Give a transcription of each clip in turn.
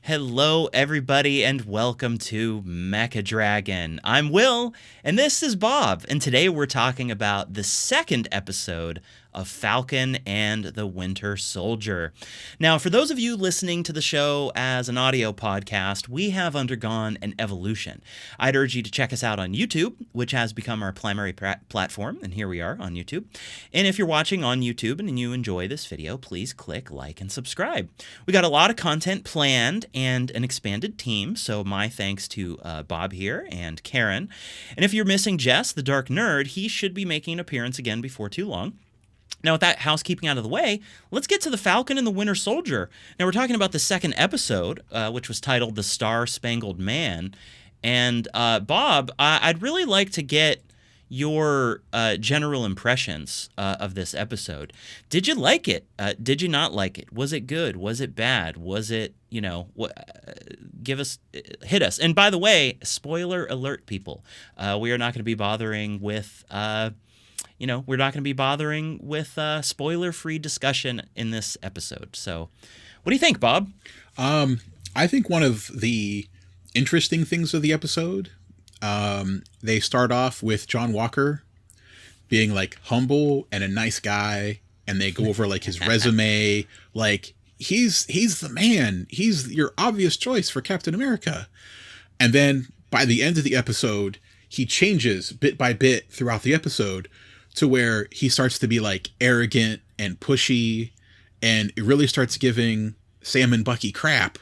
Hello, everybody, and welcome to Mecha Dragon. I'm Will, and this is Bob, and today we're talking about the second episode of Falcon and the Winter Soldier. Now, for those of you listening to the show as an audio podcast, we have undergone an evolution. I'd urge you to check us out on YouTube, which has become our primary platform, and here we are on YouTube. And if you're watching on YouTube and you enjoy this video, please click like and subscribe. We got a lot of content planned and an expanded team, so my thanks to Bob here and Karen. And if you're missing Jess, the Dark Nerd, he should be making an appearance again before too long. Now, with that housekeeping out of the way, let's get to the Falcon and the Winter Soldier. Now, we're talking about the second episode, which was titled The Star-Spangled Man. And, Bob, I'd really like to get your general impressions of this episode. Did you like it? Did you not like it? Was it good? Was it bad? Was it, hit us. And by the way, spoiler alert, people. We are not going to be bothering with... we're not going to be bothering with spoiler-free discussion in this episode. So what do you think, Bob? I think one of the interesting things of the episode, they start off with John Walker being like humble and a nice guy, and they go over like his resume. Like he's the man. He's your obvious choice for Captain America. And then by the end of the episode, he changes bit by bit throughout the episode to where he starts to be like arrogant and pushy, and it really starts giving Sam and Bucky crap.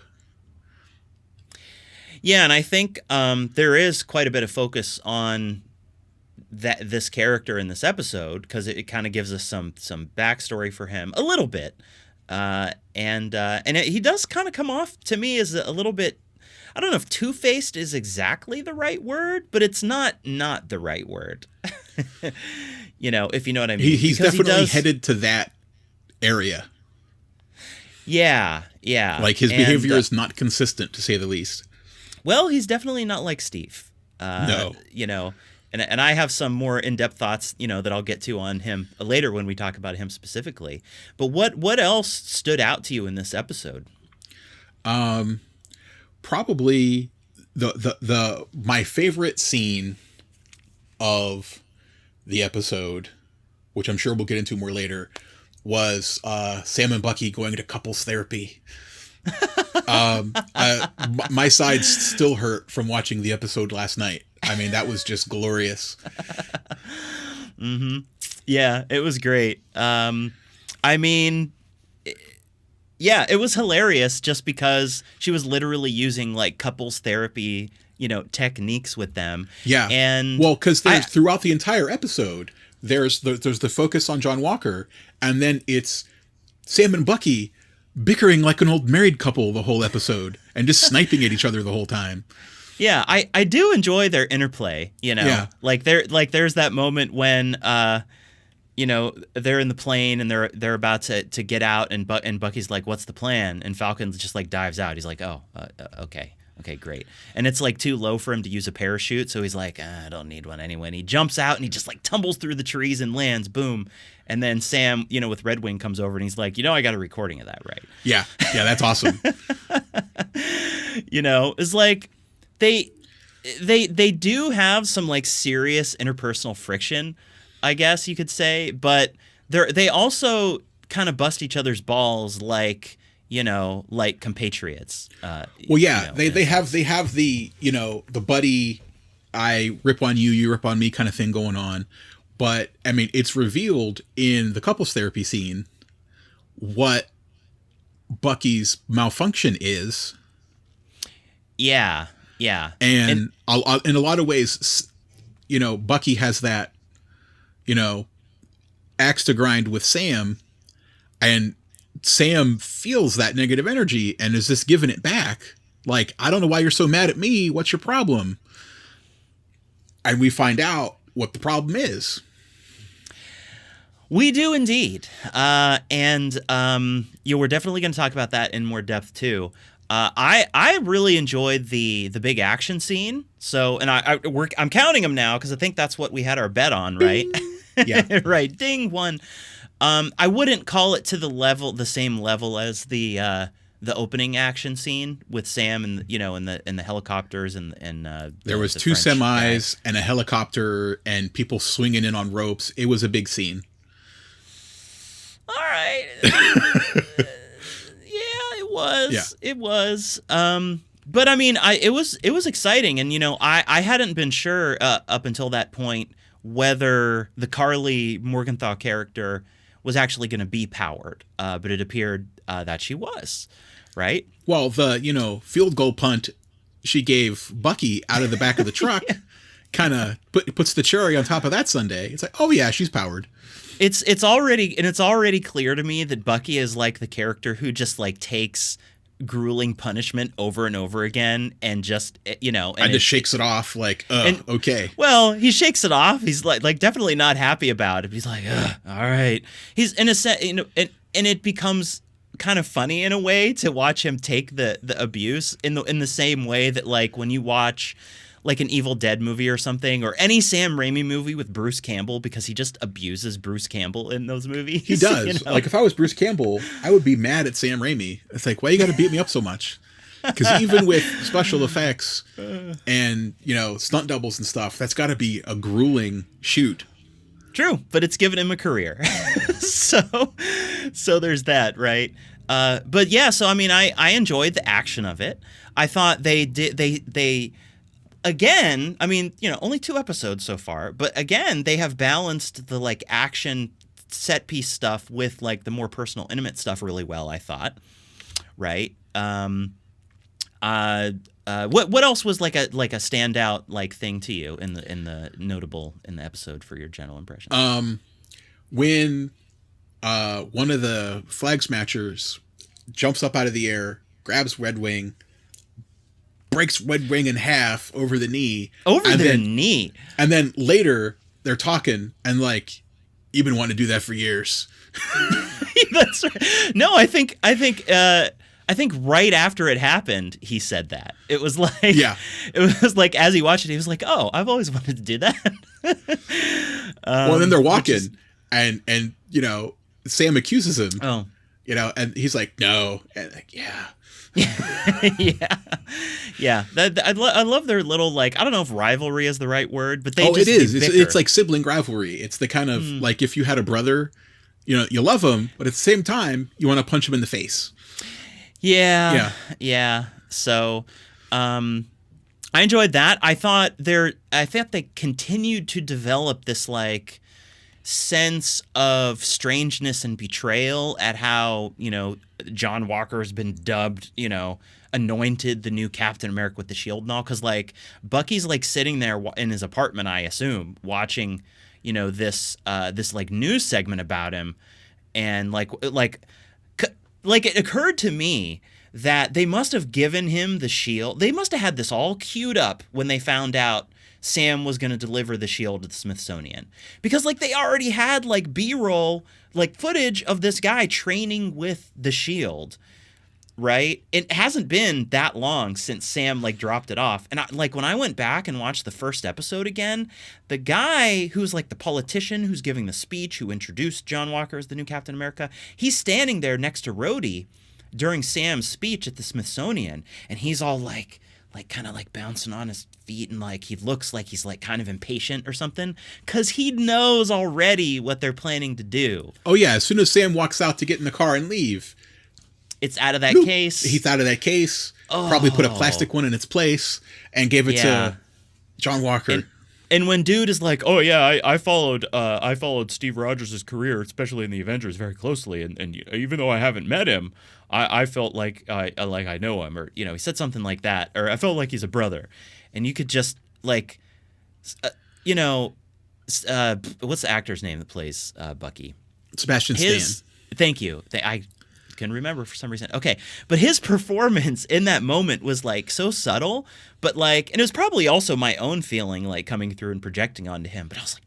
Yeah, and I think there is quite a bit of focus on this character in this episode, because it kind of gives us some backstory for him a little bit, he does kind of come off to me as a little bit. I don't know if two-faced is exactly the right word, but it's not the right word. If you know what I mean. He's definitely headed to that area. Yeah. Like his behavior is not consistent, to say the least. Well, he's definitely not like Steve. No. And I have some more in-depth thoughts, that I'll get to on him later when we talk about him specifically. But what else stood out to you in this episode? Probably my favorite scene of the episode, which I'm sure we'll get into more later, was Sam and Bucky going to couples therapy. My sides still hurt from watching the episode last night. I mean, that was just glorious. Mm-hmm. Yeah, it was great. It was hilarious just because she was literally using like couples therapy, techniques with them. Yeah. And because throughout the entire episode, there's the focus on John Walker, and then it's Sam and Bucky bickering like an old married couple the whole episode and just sniping at each other the whole time. Yeah, I do enjoy their interplay, Yeah. There's that moment when they're in the plane and they're about to get out, and Bucky's like, "What's the plan?" And Falcon just like dives out. He's like, "Oh, okay, great." And it's like too low for him to use a parachute, so he's like, "I don't need one anyway." And he jumps out and he just like tumbles through the trees and lands, boom. And then Sam, with Red Wing comes over and he's like, "I got a recording of that, right?" Yeah, that's awesome. It's like they do have some like serious interpersonal friction, I guess you could say, but they also kind of bust each other's balls like compatriots. They have the the buddy, I rip on you, you rip on me kind of thing going on. But I mean, it's revealed in the couples therapy scene what Bucky's malfunction is. Yeah. And in a lot of ways, Bucky has that, axe to grind with Sam, and Sam feels that negative energy and is just giving it back. Like, I don't know why you're so mad at me. What's your problem? And we find out what the problem is. We do indeed. We're definitely going to talk about that in more depth too. I really enjoyed the big action scene. So, and I'm counting them now because I think that's what we had our bet on, right? Yeah. Right. Ding, one. I wouldn't call it to the same level as the the opening action scene with Sam and in the helicopters and there was the 2 French semis guy. and a helicopter and people swinging in on ropes. It was a big scene. All right. Yeah, it was. Yeah. It was. But I mean, it was exciting, and I hadn't been sure up until that point whether the Carly Morgenthau character was actually going to be powered, but it appeared that she was, right? Well, the field goal punt she gave Bucky out of the back of the truck kind of puts the cherry on top of that sundae. It's like, oh yeah, she's powered. It's already clear to me that Bucky is like the character who just like takes grueling punishment over and over again and just and just shakes it off like, okay. Well, he shakes it off. He's like definitely not happy about it. He's like, all right. He's in a set, and it becomes kind of funny in a way to watch him take the abuse in the same way that like when you watch like an Evil Dead movie or something, or any Sam Raimi movie with Bruce Campbell, because he just abuses Bruce Campbell in those movies. He does. Like if I was Bruce Campbell, I would be mad at Sam Raimi. It's like, why you got to beat me up so much? Because even with special effects and stunt doubles and stuff, that's got to be a grueling shoot. True, but it's given him a career. so there's that, right? But yeah, so I mean, I enjoyed the action of it. I thought they again, I mean, only 2 episodes so far, but again, they have balanced the like action set piece stuff with like the more personal, intimate stuff really well, I thought. Right? What else was like a standout like thing to you in the notable in the episode for your general impression? When one of the flag smashers jumps up out of the air, grabs Red Wing, breaks Red Wing in half over the knee. Knee. And then later they're talking and like, you've been wanting to do that for years. That's right. No, I think right after it happened, he said that. It was like, yeah. It was like as he watched it, he was like, "Oh, I've always wanted to do that." Well, then they're walking, and Sam accuses him. Oh, and he's like, "No," and like, yeah. Yeah. I love their little like, I don't know if rivalry is the right word, but it is. It's like sibling rivalry. It's the kind of like if you had a brother, you love him, but at the same time you want to punch him in the face. Yeah. So, I enjoyed that. I thought they continued to develop this like sense of strangeness and betrayal at how, John Walker has been dubbed, anointed the new Captain America with the shield and all. Cause like Bucky's like sitting there in his apartment, I assume, watching, this like news segment about him. And like it occurred to me that they must have given him the shield. They must have had this all queued up when they found out Sam was going to deliver the shield to the Smithsonian. Because like they already had like B-roll, like footage of this guy training with the shield, right? It hasn't been that long since Sam like dropped it off. And when I went back and watched the first episode again, the guy who's like the politician who's giving the speech, who introduced John Walker as the new Captain America, he's standing there next to Rhodey during Sam's speech at the Smithsonian, and he's all like kind of like bouncing on his feet, and like he looks like he's like kind of impatient or something, because he knows already what they're planning to do. Oh yeah, as soon as Sam walks out to get in the car and leave, it's out of that case. He's out of that case. Oh. Probably put a plastic one in its place and gave it to John Walker. And when dude is like, "Oh yeah, I followed Steve Rogers' career, especially in the Avengers, very closely, and even though I haven't met him, I felt like I know him," or he said something like that, or I felt like he's a brother, and you could just like, what's the actor's name that plays Bucky? Sebastian Stan. Thank you. I can remember for some reason. Okay, but his performance in that moment was like so subtle, but like, and it was probably also my own feeling like coming through and projecting onto him. But I was like,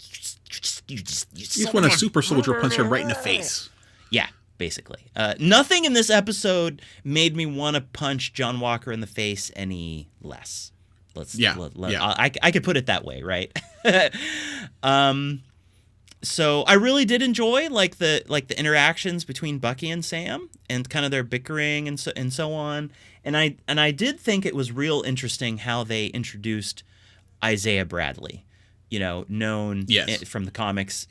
you just want a super soldier punch him right in the face. Yeah, basically. Nothing in this episode made me want to punch John Walker in the face any less. I could put it that way, right? So I really did enjoy like the interactions between Bucky and Sam and kind of their bickering and so on. And I did think it was real interesting how they introduced Isaiah Bradley, known Yes. from the comics,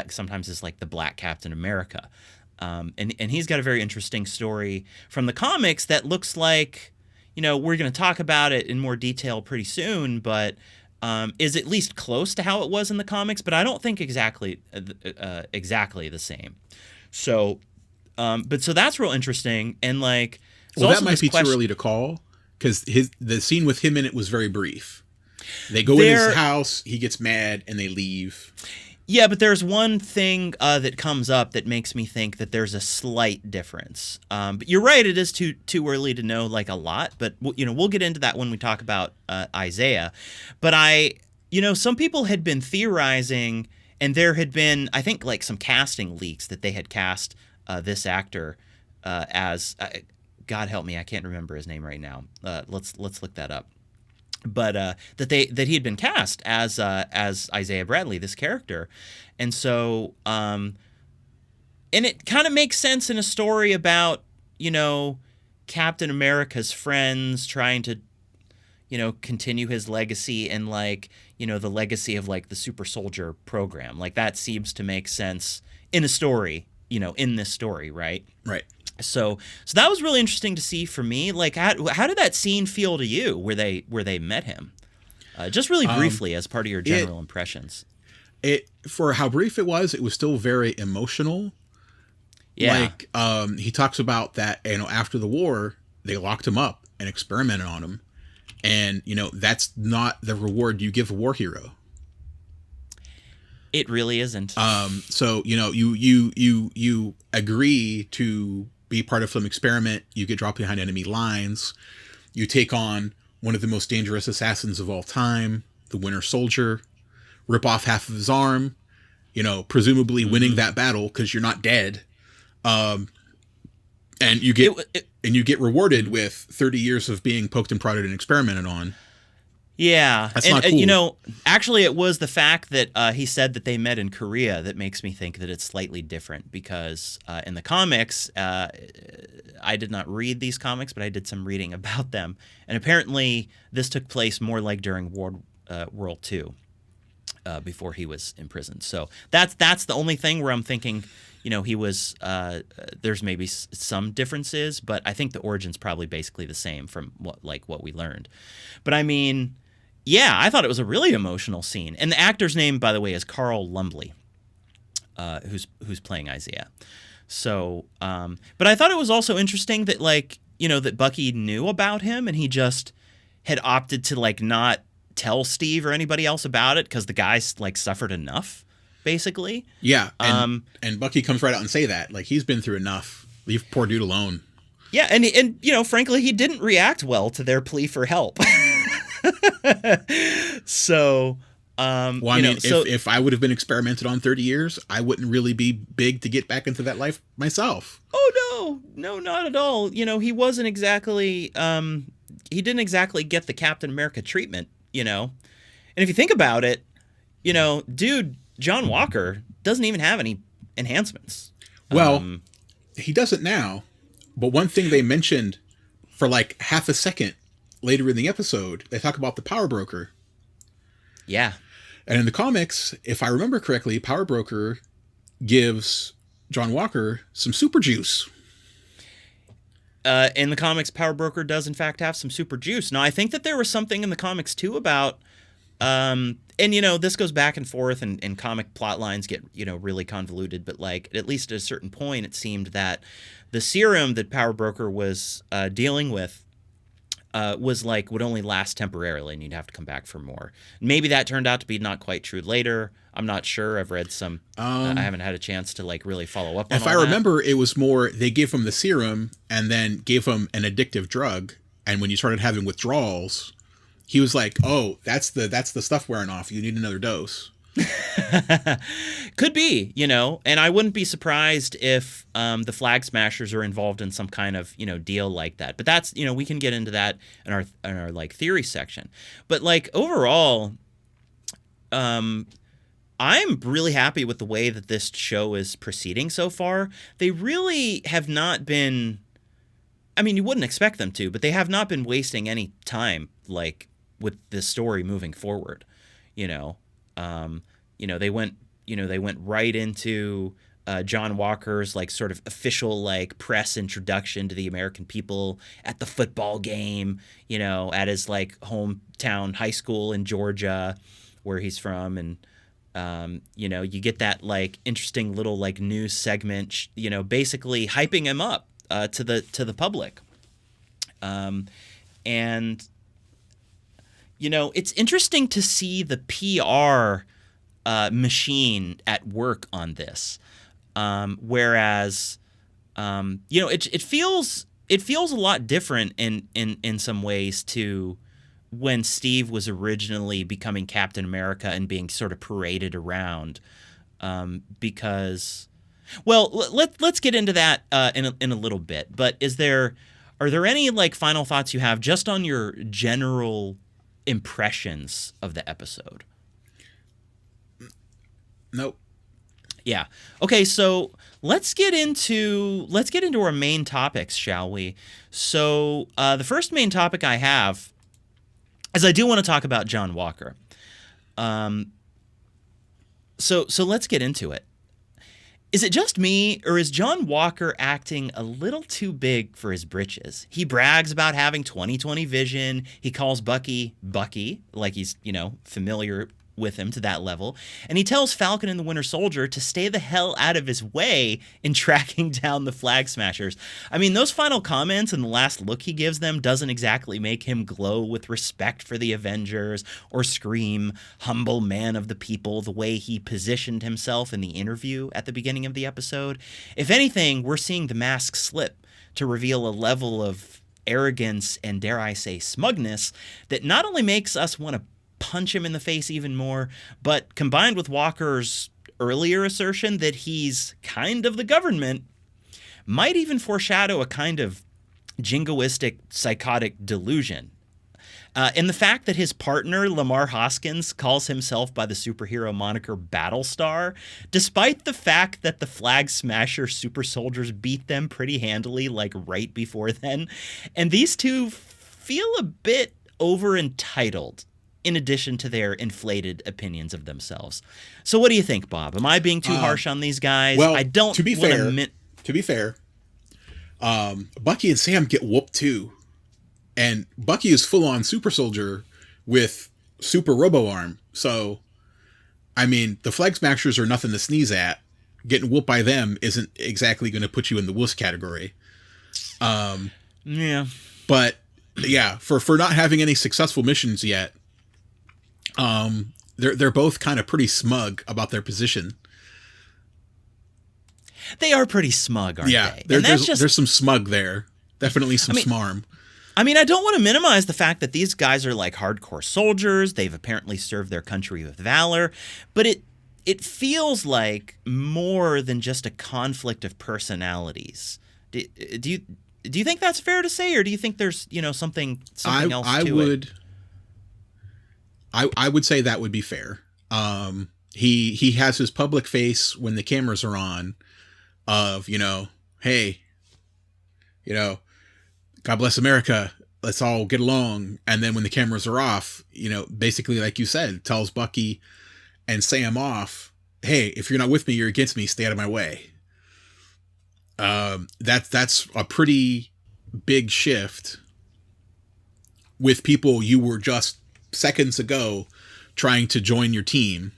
sometimes as like the Black Captain America. And he's got a very interesting story from the comics that looks like, we're going to talk about it in more detail pretty soon, but is at least close to how it was in the comics, but I don't think exactly the same. So, so that's real interesting. And like, well, that might be too early to call because the scene with him in it was very brief. They go in his house, he gets mad, and they leave. Yeah, but there's one thing that comes up that makes me think that there's a slight difference. But you're right; it is too early to know like a lot. But we'll get into that when we talk about Isaiah. But some people had been theorizing, and there had been, I think, like some casting leaks that they had cast this actor as. God help me, I can't remember his name right now. Let's look that up. But that he had been cast as Isaiah Bradley, this character, and so and it kind of makes sense in a story about Captain America's friends trying to continue his legacy and like the legacy of like the super soldier program. Like that seems to make sense in a story, in this story, right? Right. So that was really interesting to see for me. Like, how did that scene feel to you where they met him? Just really briefly as part of your general impressions. For how brief it was still very emotional. Yeah. Like, he talks about that, after the war, they locked him up and experimented on him. And, that's not the reward you give a war hero. It really isn't. So, you agree to be part of some experiment. You get dropped behind enemy lines. You take on one of the most dangerous assassins of all time, the Winter Soldier, rip off half of his arm, presumably winning that battle because you're not dead. And you get rewarded with 30 years of being poked and prodded and experimented on. Yeah. That's not cool. Actually, it was the fact that he said that they met in Korea that makes me think that it's slightly different because in the comics, I did not read these comics, but I did some reading about them. And apparently this took place more like during World War II before he was imprisoned. So that's the only thing where I'm thinking, he was there's maybe some differences, but I think the origin's probably basically the same from what we learned. But I mean, yeah, I thought it was a really emotional scene. And the actor's name, by the way, is Carl Lumbly, who's playing Isaiah. So, but I thought it was also interesting that that Bucky knew about him and he just had opted to not tell Steve or anybody else about it because the guy's suffered enough, basically. Yeah, and Bucky comes right out and say that he's been through enough. Leave poor dude alone. Yeah, and frankly, he didn't react well to their plea for help. So, if I would have been experimented on 30 years, I wouldn't really be big to get back into that life myself. Oh no, not at all. He wasn't exactly. He didn't exactly get the Captain America treatment. And if you think about it, dude, John Walker doesn't even have any enhancements. Well, he doesn't now. But one thing they mentioned for half a second later in the episode, they talk about the Power Broker. Yeah. And in the comics, if I remember correctly, Power Broker gives John Walker some super juice. In the comics, Power Broker does in fact have some super juice. Now, I think that there was something in the comics too about, and this goes back and forth, and comic plot lines get really convoluted. But at least at a certain point, it seemed that the serum that Power Broker was dealing with was would only last temporarily, and you'd have to come back for more. Maybe that turned out to be not quite true later. I'm not sure. I've read some. I haven't had a chance to really follow up on If I remember, it was more they gave him the serum and then gave him an addictive drug, and when you started having withdrawals, he was like, "Oh, that's the stuff wearing off. You need another dose." Could be, and I wouldn't be surprised if the Flag Smashers are involved in some kind of deal like that. But that's we can get into that in our theory section. But overall, I'm really happy with the way that this show is proceeding so far. They really have not been, I mean, you wouldn't expect them to, but they have not been wasting any time, like, with this story moving forward. You know, they went, they went right into John Walker's like sort of official like press introduction to the American people at the football game, at his like hometown high school in Georgia, where he's from, and you get that like interesting little like news segment, basically hyping him up to the public, and it's interesting to see the PR machine at work on this. Whereas, it feels a lot different in some ways to when Steve was originally becoming Captain America and being sort of paraded around, because, well, let's get into that in a little bit. But are there any like final thoughts you have just on your general impressions of the episode? Nope. Yeah. Okay, so let's get into our main topics, shall we? So the first main topic I have is I do want to talk about John Walker. So let's get into it. Is it just me, or is John Walker acting a little too big for his britches? He brags about having 20/20 vision. He calls Bucky, like he's, familiar with him to that level. And he tells Falcon and the Winter Soldier to stay the hell out of his way in tracking down the Flag Smashers. I mean, those final comments and the last look he gives them doesn't exactly make him glow with respect for the Avengers or scream, humble man of the people, the way he positioned himself in the interview at the beginning of the episode. If anything, we're seeing the mask slip to reveal a level of arrogance and, dare I say, smugness that not only makes us want to punch him in the face even more, but combined with Walker's earlier assertion that he's kind of the government, might even foreshadow a kind of jingoistic psychotic delusion. And the fact that his partner, Lamar Hoskins, calls himself by the superhero moniker Battlestar, despite the fact that the Flag Smasher super soldiers beat them pretty handily, like right before then. And these two feel a bit over-entitled, in addition to their inflated opinions of themselves. So what do you think, Bob? Am I being too harsh on these guys? Well, I don't. To be fair, Bucky and Sam get whooped too, and Bucky is full on super soldier with super robo arm. So, I mean, the Flag Smashers are nothing to sneeze at. Getting whooped by them isn't exactly going to put you in the wuss category. Yeah, but yeah, for not having any successful missions yet. They're both kind of pretty smug about their position. They are pretty smug, aren't they? There's some smug there. Definitely some smarm. I mean, I don't want to minimize the fact that these guys are like hardcore soldiers. They've apparently served their country with valor, but it feels like more than just a conflict of personalities. Do you think that's fair to say, or do you think there's something else to it? I would say that would be fair. He has his public face when the cameras are on of, hey, God bless America, let's all get along. And then when the cameras are off, basically, like you said, tells Bucky and Sam off, hey, if you're not with me, you're against me, stay out of my way. That's a pretty big shift with people you were just seconds ago trying to join your team.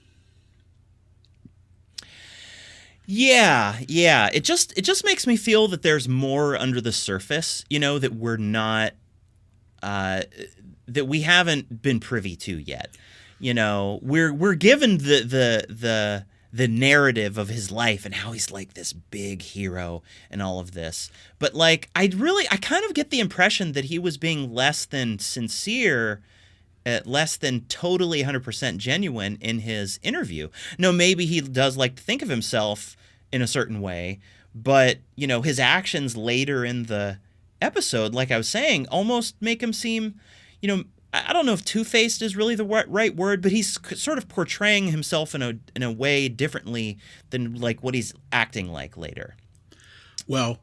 Yeah. It just makes me feel that there's more under the surface, that we're not, that we haven't been privy to yet. We're given the narrative of his life and how he's like this big hero and all of this. But like, I kind of get the impression that he was being less than sincere, less than totally 100% genuine in his interview. No, maybe he does like to think of himself in a certain way, but, his actions later in the episode, like I was saying, almost make him seem, I don't know if two-faced is really the right word, but he's sort of portraying himself in a way differently than like what he's acting like later. Well,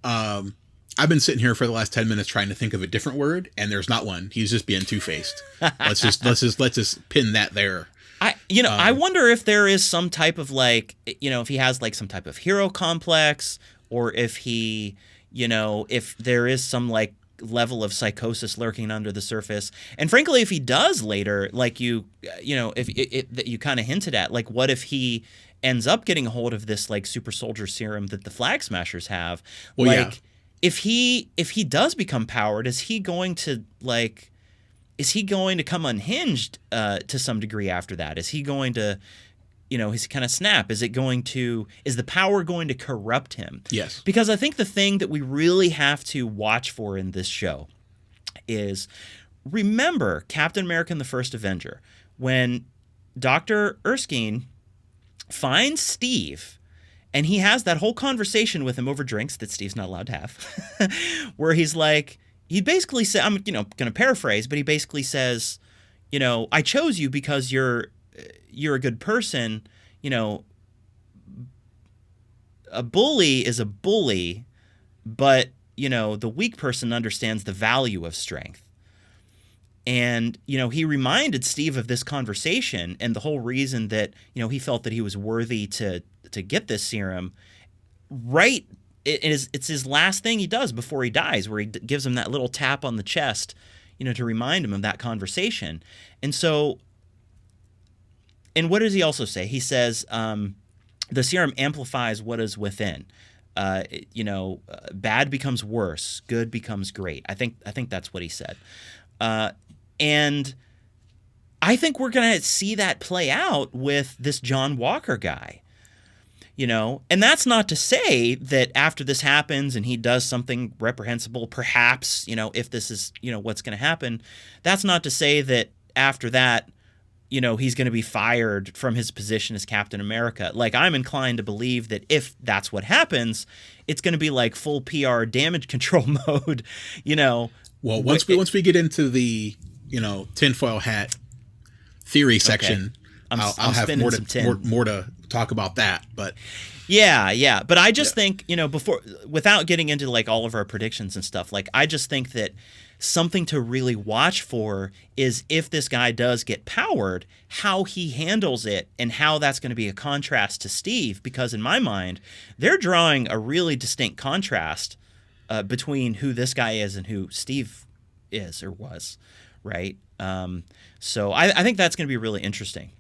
I've been sitting here for the last 10 minutes trying to think of a different word, and there's not one. He's just being two-faced. Let's just pin that there. I wonder if there is some type of like, if he has like some type of hero complex, or if he, if there is some like level of psychosis lurking under the surface. And frankly, if he does later, like if that you kind of hinted at, like what if he ends up getting a hold of this like super soldier serum that the Flag Smashers have? Well, like, yeah. If he does become powered, is he going to come unhinged to some degree after that? Is he going to, is he kind of snap? Is the power going to corrupt him? Yes. Because I think the thing that we really have to watch for in this show is, remember Captain America and the First Avenger, when Dr. Erskine finds Steve, and he has that whole conversation with him over drinks that Steve's not allowed to have, where he's like, he basically said, I'm going to paraphrase, but he basically says, I chose you because you're a good person. A bully is a bully, but the weak person understands the value of strength. And he reminded Steve of this conversation and the whole reason that he felt that he was worthy to get this serum. Right. It's his last thing he does before he dies, where he gives him that little tap on the chest, to remind him of that conversation. And so, and what does he also say? He says, the serum amplifies what is within. Bad becomes worse, good becomes great. I think that's what he said. And I think we're going to see that play out with this John Walker guy. And that's not to say that after this happens and he does something reprehensible, perhaps, if this is, what's going to happen, that's not to say that after that, he's going to be fired from his position as Captain America. Like, I'm inclined to believe that if that's what happens, it's going to be like full PR damage control mode, Well, once we get into the, tinfoil hat theory section, okay. I'll have more to talk about that, but yeah. But I just think, without getting into like all of our predictions and stuff, like I just think that something to really watch for is if this guy does get powered, how he handles it and how that's going to be a contrast to Steve, because in my mind, they're drawing a really distinct contrast between who this guy is and who Steve is or was, right? So I think that's going to be really interesting.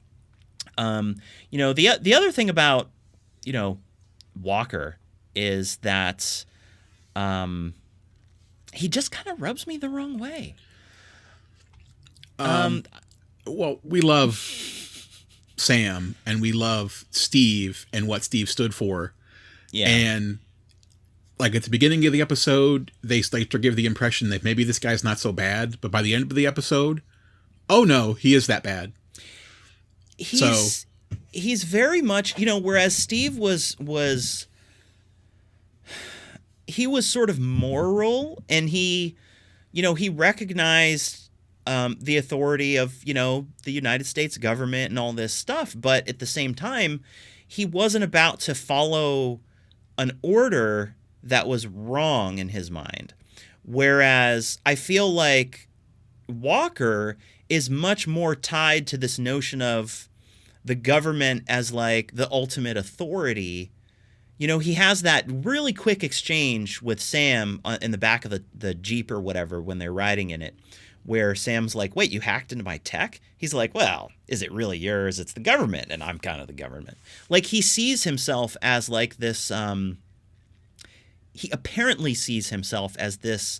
The other thing about, Walker is that he just kind of rubs me the wrong way. Well, we love Sam and we love Steve and what Steve stood for. Yeah. And like at the beginning of the episode, they start to give the impression that maybe this guy's not so bad, but by the end of the episode, oh no, he is that bad. He's very much, whereas Steve was sort of moral, and he recognized the authority of, the United States government and all this stuff. But at the same time, he wasn't about to follow an order that was wrong in his mind. Whereas I feel like Walker is much more tied to this notion of the government as like the ultimate authority. He has that really quick exchange with Sam in the back of the Jeep or whatever when they're riding in it, where Sam's like, wait, you hacked into my tech? He's like, well, is it really yours? It's the government, and I'm kind of the government. Like, he sees himself as like this, he apparently sees himself as this,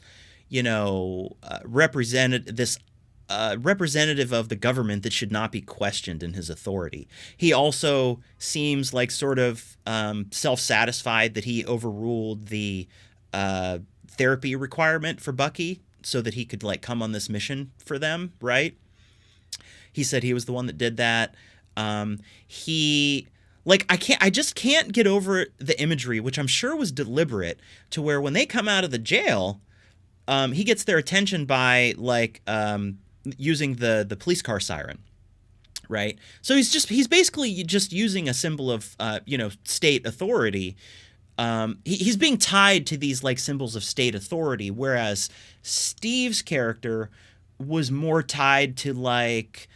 representative of the government that should not be questioned in his authority. He also seems like sort of self-satisfied that he overruled the therapy requirement for Bucky so that he could like come on this mission for them, right? He said he was the one that did that. I just can't get over the imagery, which I'm sure was deliberate, to where when they come out of the jail, he gets their attention by like using the police car siren, right? So he's basically just using a symbol of state authority. He's being tied to these like symbols of state authority, whereas Steve's character was more tied to like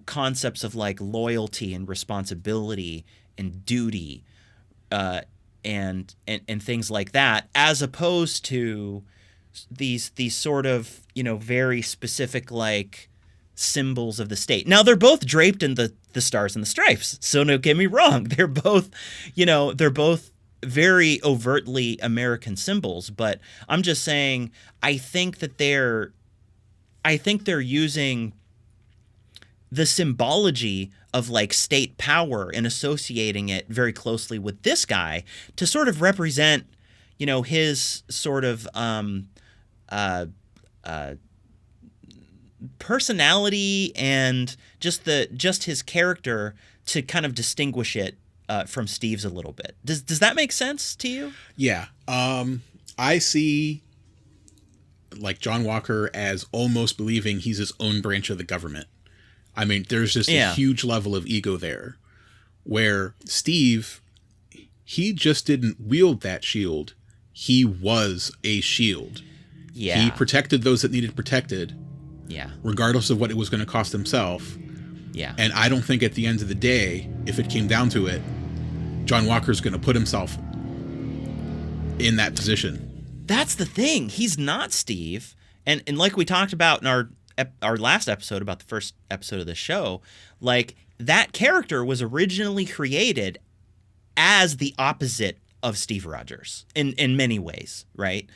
concepts of like loyalty and responsibility and duty, and things like that, as opposed to these sort of very specific like symbols of the state. Now they're both draped in the stars and the stripes, so don't get me wrong, they're both very overtly American symbols, but I'm just saying I think they're using the symbology of like state power and associating it very closely with this guy to sort of represent, his sort of personality and just his character, to kind of distinguish it from Steve's a little bit. Does that make sense to you? Yeah. I see like John Walker as almost believing he's his own branch of the government. I mean, there's just a huge level of ego there, where Steve, he just didn't wield that shield. He was a shield. Yeah. He protected those that needed protected. Yeah. Regardless of what it was going to cost himself. Yeah. And I don't think at the end of the day, if it came down to it, John Walker's going to put himself in that position. That's the thing. He's not Steve. And like we talked about in our last episode about the first episode of the show, like that character was originally created as the opposite of Steve Rogers in many ways, right?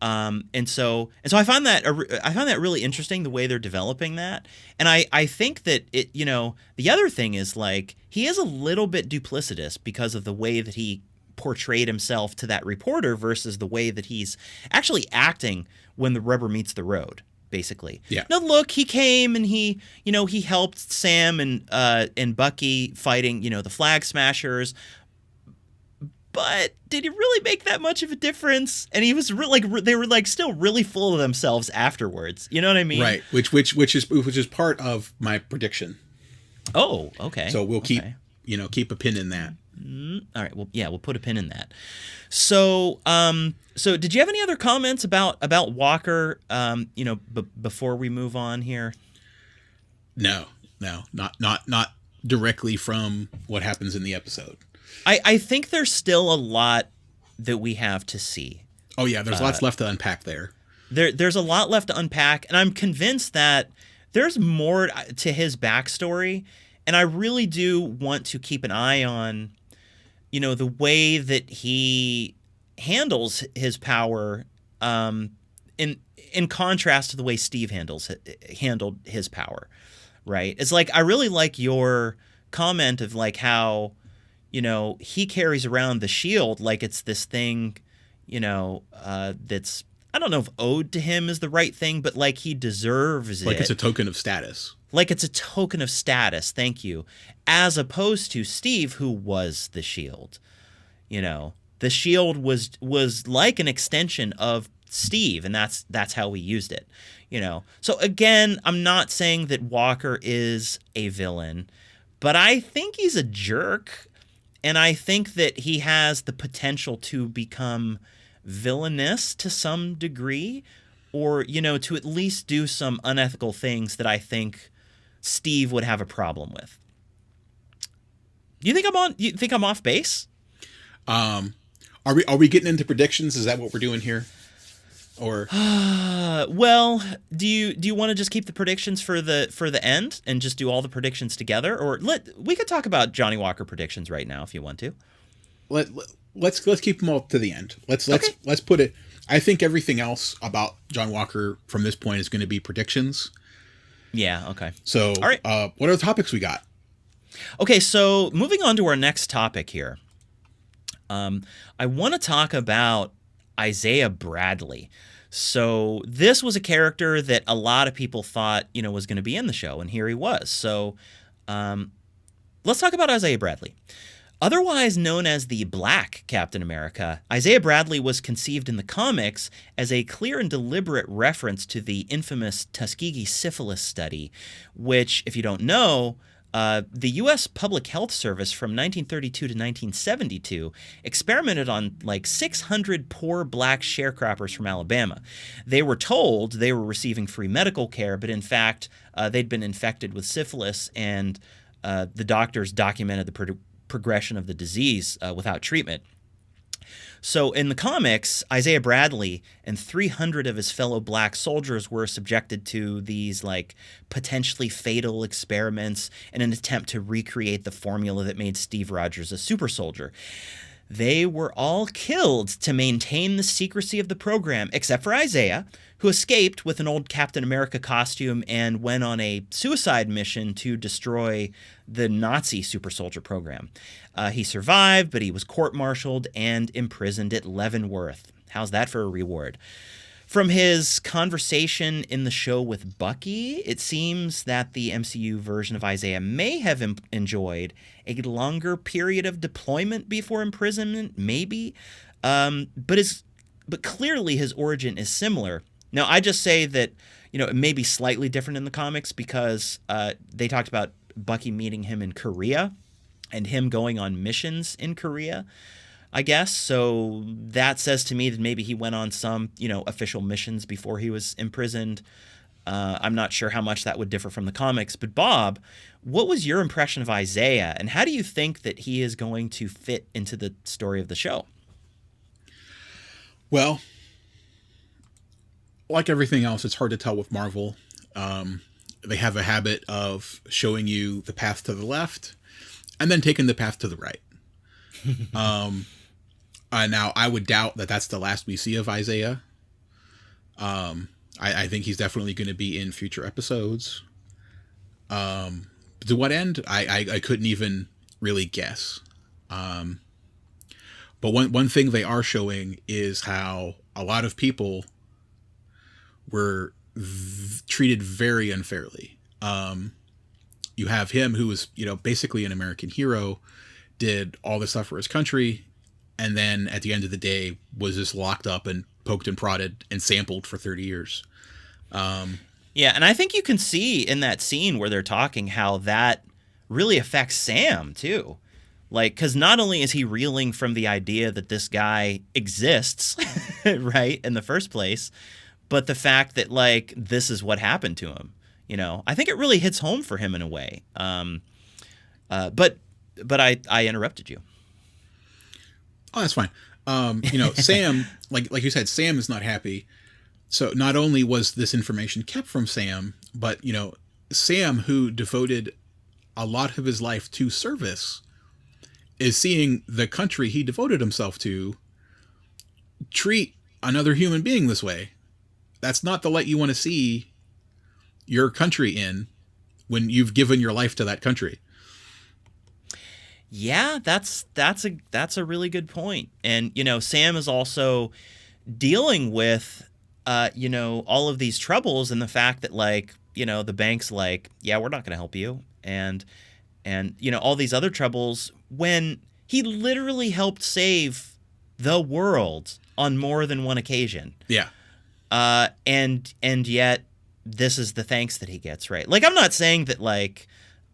And so I find that really interesting, the way they're developing that. And I think that it, the other thing is like he is a little bit duplicitous because of the way that he portrayed himself to that reporter versus the way that he's actually acting when the rubber meets the road. Basically. Yeah. No, look, he came and he helped Sam and Bucky fighting, the Flag Smashers. But did he really make that much of a difference? And he was they were like still really full of themselves afterwards. You know what I mean? Right. Which is part of my prediction. Oh, okay. So we'll keep a pin in that. All right. Well, yeah, we'll put a pin in that. So, so did you have any other comments about Walker? Before we move on here. No, not directly from what happens in the episode. I think there's still a lot that we have to see. Oh yeah, there's lots left to unpack there. There's a lot left to unpack, and I'm convinced that there's more to his backstory, and I really do want to keep an eye on the way that he handles his power, in contrast to the way Steve handled his power, right? It's like I really like your comment of like how he carries around the shield like it's this thing, that's, I don't know if owed to him is the right thing, but like he deserves it. Like it's a token of status. Like it's a token of status, thank you. As opposed to Steve, who was the shield. The shield was like an extension of Steve, and that's how we used it. So again, I'm not saying that Walker is a villain, but I think he's a jerk, and I think that he has the potential to become villainous to some degree, or to at least do some unethical things that I think Steve would have a problem with. You think I'm off base? Are we getting into predictions? Is that what we're doing here? Or well, do you want to just keep the predictions for the end and just do all the predictions together, or we could talk about Johnny Walker predictions right now if you want to. Let's keep them all to the end. Let's put it. I think everything else about John Walker from this point is going to be predictions. Yeah. Okay. So, all right. What are the topics we got? Okay, so moving on to our next topic here. I want to talk about Isaiah Bradley. So this was a character that a lot of people thought, was going to be in the show, and here he was. So let's talk about Isaiah Bradley. Otherwise known as the Black Captain America, Isaiah Bradley was conceived in the comics as a clear and deliberate reference to the infamous Tuskegee syphilis study, which, if you don't know, the U.S. Public Health Service from 1932 to 1972 experimented on like 600 poor black sharecroppers from Alabama. They were told they were receiving free medical care, but in fact, they'd been infected with syphilis, and the doctors documented the progression of the disease without treatment. So in the comics, Isaiah Bradley and 300 of his fellow black soldiers were subjected to these like potentially fatal experiments in an attempt to recreate the formula that made Steve Rogers a super soldier. They were all killed to maintain the secrecy of the program, except for Isaiah, who escaped with an old Captain America costume and went on a suicide mission to destroy the Nazi super soldier program. He survived, but he was court-martialed and imprisoned at Leavenworth. How's that for a reward? From his conversation in the show with Bucky, it seems that the MCU version of Isaiah may have enjoyed a longer period of deployment before imprisonment, maybe, but clearly his origin is similar. Now, I just say that, it may be slightly different in the comics because they talked about Bucky meeting him in Korea and him going on missions in Korea, I guess. So that says to me that maybe he went on some, official missions before he was imprisoned. I'm not sure how much that would differ from the comics. But Bob, what was your impression of Isaiah, and how do you think that he is going to fit into the story of the show? Well, like everything else, it's hard to tell with Marvel. They have a habit of showing you the path to the left and then taking the path to the right. Now, I would doubt that that's the last we see of Isaiah. I think he's definitely going to be in future episodes. To what end? I couldn't even really guess. But one thing they are showing is how a lot of people were treated very unfairly. You have him who was, basically an American hero, did all this stuff for his country, and then at the end of the day was just locked up and poked and prodded and sampled for 30 years. Yeah, and I think you can see in that scene where they're talking how that really affects Sam, too. Like, because not only is he reeling from the idea that this guy exists, right, in the first place, but the fact that, like, this is what happened to him. I think it really hits home for him in a way. But I interrupted you. Oh, that's fine. Sam, like you said, Sam is not happy. So not only was this information kept from Sam, but, Sam, who devoted a lot of his life to service, is seeing the country he devoted himself to treat another human being this way. That's not the light you want to see your country in when you've given your life to that country. Yeah, that's a really good point. And, Sam is also dealing with, all of these troubles and the fact that, like, the bank's like, yeah, we're not going to help you. And, all these other troubles when he literally helped save the world on more than one occasion. Yeah. And yet this is the thanks that he gets, right? Like, I'm not saying that, like,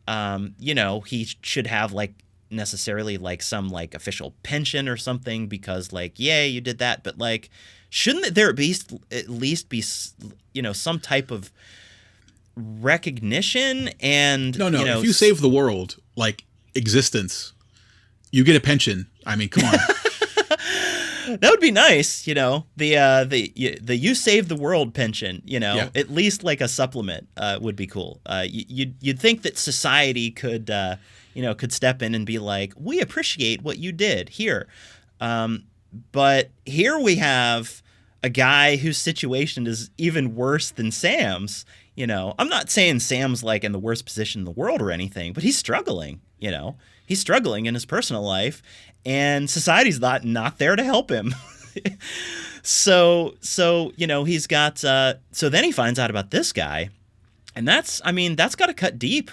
he should have, like, necessarily, like, some, like, official pension or something because, like, yay, you did that. But, like, shouldn't there at least be, some type of recognition and... No, if you save the world, like, existence, you get a pension. I mean, come on. That would be nice, the you save the world pension, Yeah. At least like a supplement would be cool. You'd think that society could step in and be like, we appreciate what you did here. But here we have a guy whose situation is even worse than Sam's. I'm not saying Sam's like in the worst position in the world or anything, but he's struggling, He's struggling in his personal life, and society's not there to help him. So he's got so then he finds out about this guy, and that's got to cut deep,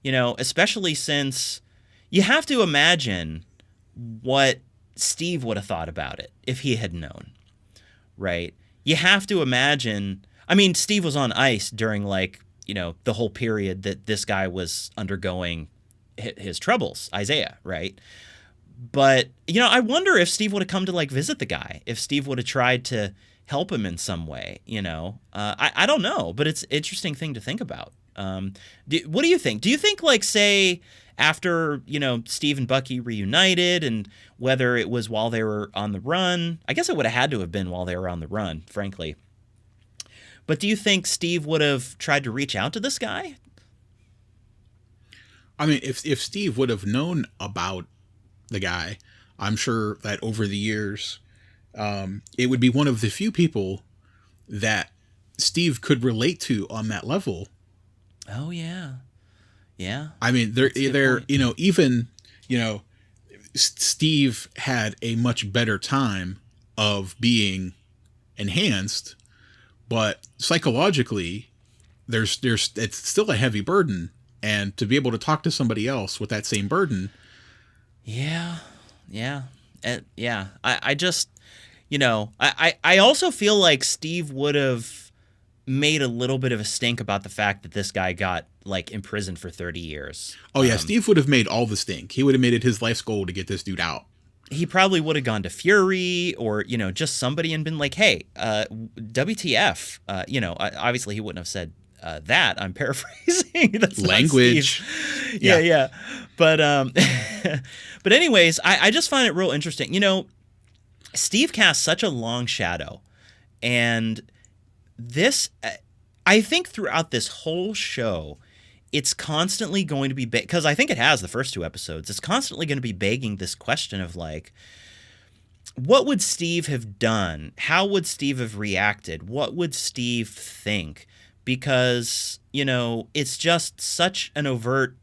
especially since you have to imagine what Steve would have thought about it if he had known, right? You have to imagine, I mean, Steve was on ice during, like, you know, the whole period that this guy was undergoing his troubles, Isaiah, right? But, you know, I wonder if Steve would have come to, like, visit the guy, if Steve would have tried to help him in some way, you know? I don't know, but it's an interesting thing to think about. What do you think? Do you think, like, say, after, you know, Steve and Bucky reunited, and whether it was while they were on the run, I guess it would have had to have been while they were on the run, frankly. But do you think Steve would have tried to reach out to this guy? I mean, if Steve would have known about the guy, I'm sure that over the years, it would be one of the few people that Steve could relate to on that level. Oh, yeah. Yeah. I mean, they're you know, even, you know, Steve had a much better time of being enhanced, but psychologically, it's still a heavy burden, and to be able to talk to somebody else with that same burden. Yeah. Yeah. Yeah. I just, you know, I also feel like Steve would have made a little bit of a stink about the fact that this guy got, like, imprisoned for 30 years. Oh, yeah. Steve would have made all the stink. He would have made it his life's goal to get this dude out. He probably would have gone to Fury or, you know, just somebody and been like, hey, WTF. You know, obviously he wouldn't have said that. I'm paraphrasing. That's language. Yeah. But but anyways, I just find it real interesting. You know, Steve casts such a long shadow, and this, I think throughout this whole show, it's constantly going to be, because I think it has the first 2 episodes, it's constantly going to be begging this question of, like, what would Steve have done? How would Steve have reacted? What would Steve think? Because, you know, it's just such an overt,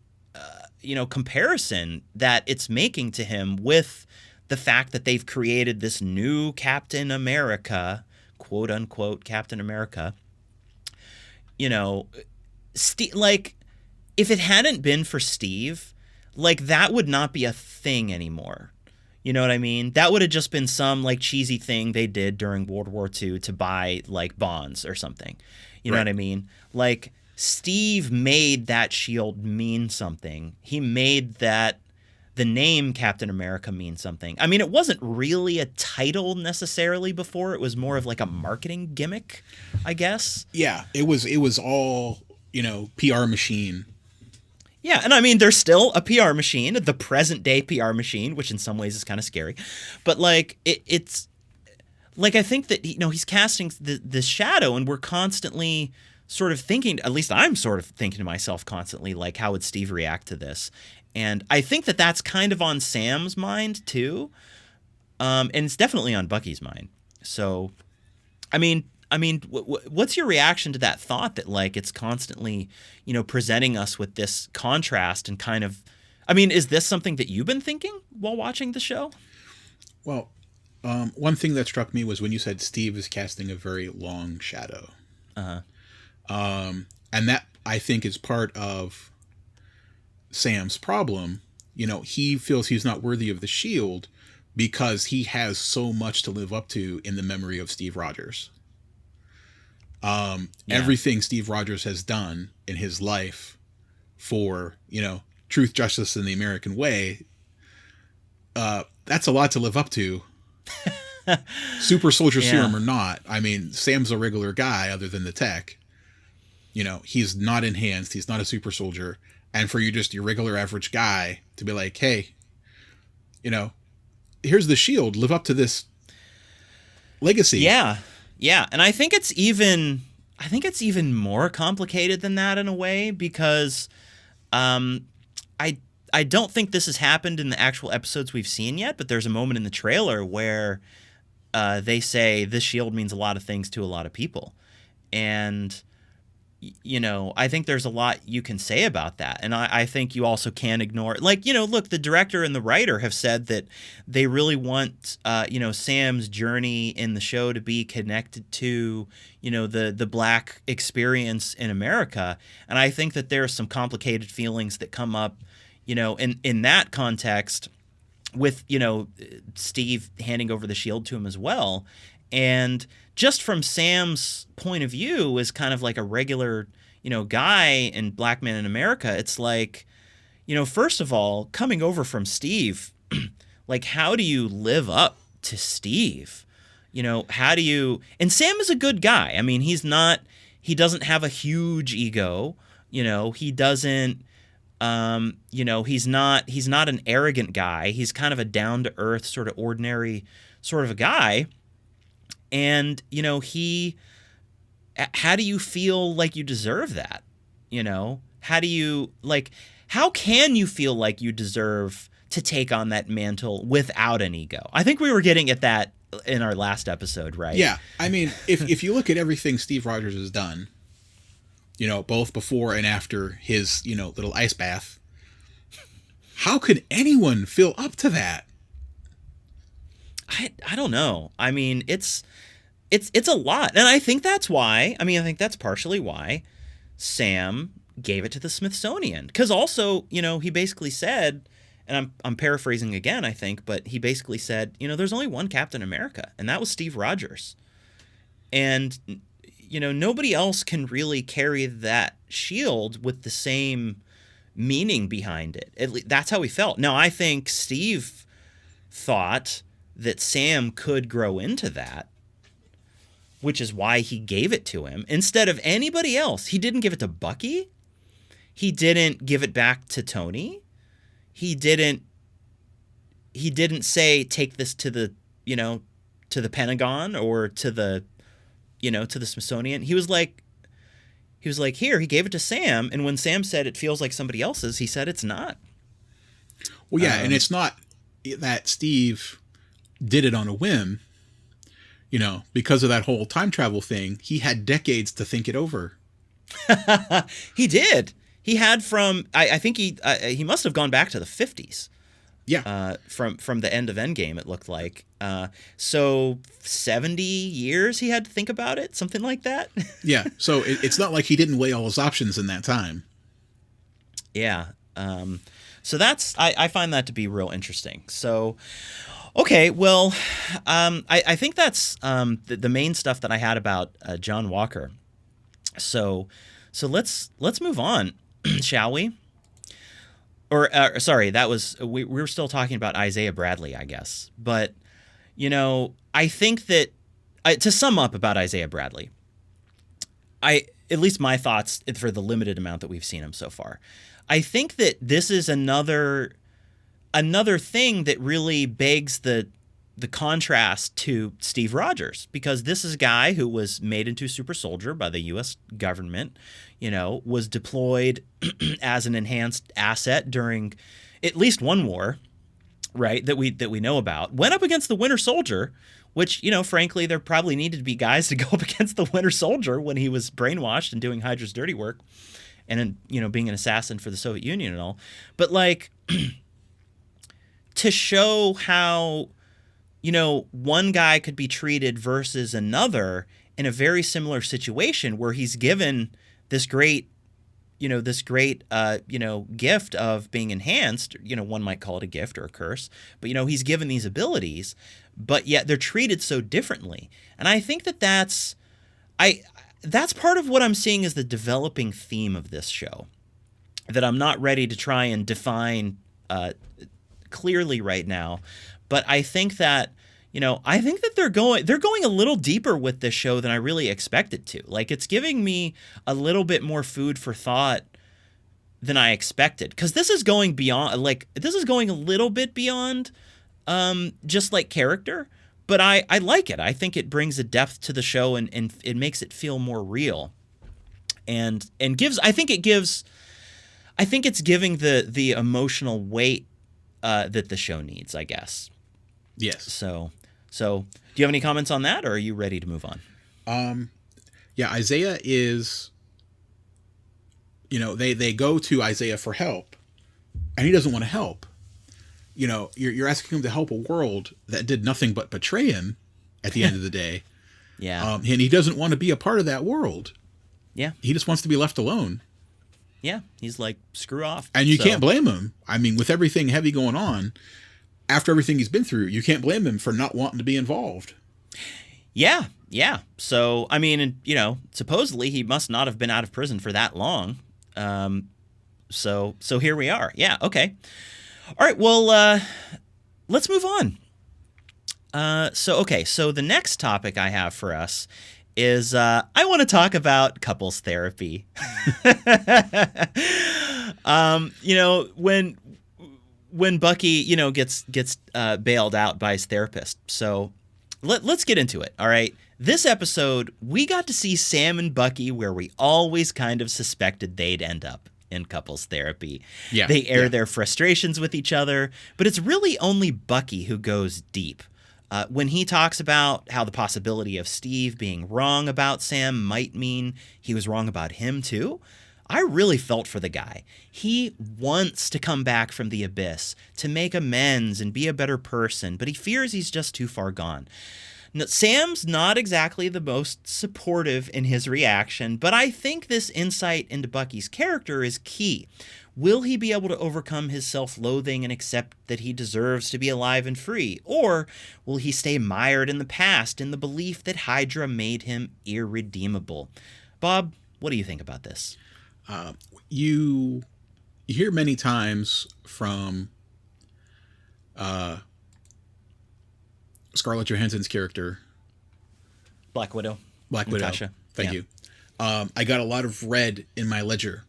you know, comparison that it's making to him with the fact that they've created this new Captain America, quote unquote Captain America. You know, like, if it hadn't been for Steve, like, that would not be a thing anymore. You know what I mean? That would have just been some, like, cheesy thing they did during World War II to buy, like, bonds or something. You know what I mean? Like, Steve made that shield mean something. He made that the name Captain America mean something. I mean, it wasn't really a title necessarily before. It was more of, like, a marketing gimmick, I guess. Yeah, it was all, you know, PR machine. Yeah, and I mean, there's still a PR machine, the present day PR machine, which in some ways is kind of scary. But, like, it's like, I think that, you know, he's casting the shadow, and we're constantly sort of thinking, at least I'm sort of thinking to myself constantly, like, how would Steve react to this? And I think that that's kind of on Sam's mind too, and it's definitely on Bucky's mind. So, I mean, what's your reaction to that thought that, like, it's constantly, you know, presenting us with this contrast and kind of, I mean, is this something that you've been thinking while watching the show? Well, one thing that struck me was when you said Steve is casting a very long shadow. And that, I think, is part of Sam's problem. You know, he feels he's not worthy of the shield because he has so much to live up to in the memory of Steve Rogers. Everything Steve Rogers has done in his life for, you know, truth, justice, and the American way, that's a lot to live up to. Super soldier serum or not. I mean, Sam's a regular guy other than the tech. You know, he's not enhanced. He's not a super soldier. And for you, just your regular average guy, to be like, hey, you know, here's the shield. Live up to this legacy. Yeah. Yeah. And I think it's even more complicated than that in a way, because I don't think this has happened in the actual episodes we've seen yet, but there's a moment in the trailer where they say this shield means a lot of things to a lot of people. And, you know, I think there's a lot you can say about that. And I think you also can't ignore, like, you know, look, the director and the writer have said that they really want, you know, Sam's journey in the show to be connected to, you know, the Black experience in America. And I think that there are some complicated feelings that come up, you know, in that context, with, Steve handing over the shield to him as well. And just from Sam's point of view as kind of like a regular, guy in Black Man in America, it's like, first of all, coming over from Steve, like, how do you live up to Steve? How do you, and Sam is a good guy. I mean, he doesn't have a huge ego. He doesn't, he's not an arrogant guy. He's kind of a down to earth, sort of ordinary sort of a guy. And, how do you feel like you deserve that? How can you feel like you deserve to take on that mantle without an ego? I think we were getting at that in our last episode, right? Yeah. I mean, if you look at everything Steve Rogers has done, both before and after his, little ice bath, how could anyone feel up to that? I don't know. I mean, it's a lot. And I think that's why, I think that's partially why Sam gave it to the Smithsonian. Because also, he basically said, and I'm paraphrasing again, I think, but he basically said, there's only one Captain America, and that was Steve Rogers. And, nobody else can really carry that shield with the same meaning behind it. At least that's how he felt. Now, I think Steve thought that Sam could grow into that, which is why he gave it to him instead of anybody else. He didn't give it to Bucky. He didn't give it back to Tony. He didn't say, take this to the, to the Pentagon or to the, to the Smithsonian. He was like, here, he gave it to Sam. And when Sam said it feels like somebody else's, he said it's not. Well, yeah. And it's not that Steve did it on a whim, because of that whole time travel thing. He had decades to think it over. He did. He had from, I think he must have gone back to the 50s. Yeah. From the end of Endgame, it looked like. So 70 years he had to think about it, something like that. Yeah. So it's not like he didn't weigh all his options in that time. Yeah. So I find that to be real interesting. So, okay, well, I think that's the main stuff that I had about John Walker. So let's move on, shall we? Or sorry, that was we were still talking about Isaiah Bradley, I guess. But I think that to sum up about Isaiah Bradley, at least my thoughts for the limited amount that we've seen him so far, I think that this is another thing that really begs the contrast to Steve Rogers, because this is a guy who was made into a super soldier by the U.S. government, was deployed as an enhanced asset during at least one war, right, that we know about, went up against the Winter Soldier, which, frankly, there probably needed to be guys to go up against the Winter Soldier when he was brainwashed and doing Hydra's dirty work and, being an assassin for the Soviet Union and all. But, like, to show how, one guy could be treated versus another in a very similar situation where he's given this great gift of being enhanced, one might call it a gift or a curse, but, he's given these abilities, but yet they're treated so differently. And I think that's part of what I'm seeing as the developing theme of this show, that I'm not ready to try and define clearly right now. But I think that, they're going a little deeper with this show than I really expected to. Like, it's giving me a little bit more food for thought than I expected. Because this is going beyond, this is going a little bit beyond just like character. But I like it. I think it brings a depth to the show and it makes it feel more real. And I think it's giving the emotional weight that the show needs, I guess. Yes. So do you have any comments on that, or are you ready to move on? Yeah, Isaiah is, they go to Isaiah for help, and he doesn't want to help. You're asking him to help a world that did nothing but betray him at the end of the day. Yeah. And he doesn't want to be a part of that world. Yeah. He just wants to be left alone. Yeah. He's like, screw off. And you can't blame him. I mean, with everything heavy going on, after everything he's been through, you can't blame him for not wanting to be involved. Yeah, yeah. So, I mean, you know, supposedly he must not have been out of prison for that long. So here we are. Yeah, okay. All right, well, let's move on. So the next topic I have for us is I want to talk about couples therapy. You know, when Bucky, you know, gets bailed out by his therapist. So let's get into it. All right. This episode, we got to see Sam and Bucky where we always kind of suspected they'd end up, in couples therapy. Yeah. They air their frustrations with each other, but it's really only Bucky who goes deep. When he talks about how the possibility of Steve being wrong about Sam might mean he was wrong about him too, I really felt for the guy. He wants to come back from the abyss, to make amends and be a better person, but he fears he's just too far gone. Now, Sam's not exactly the most supportive in his reaction, but I think this insight into Bucky's character is key. Will he be able to overcome his self-loathing and accept that he deserves to be alive and free? Or will he stay mired in the past in the belief that Hydra made him irredeemable? Bob, what do you think about this? You hear many times from Scarlett Johansson's character, Black Widow. Natasha. Thank you. I got a lot of red in my ledger.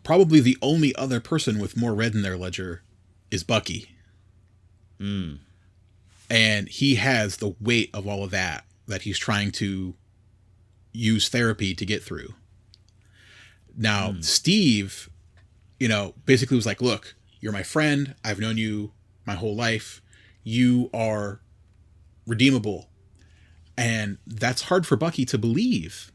Probably the only other person with more red in their ledger is Bucky. And he has the weight of all of that he's trying to use therapy to get through. Now, Steve, you know, basically was like, look, you're my friend. I've known you my whole life. You are redeemable. And that's hard for Bucky to believe.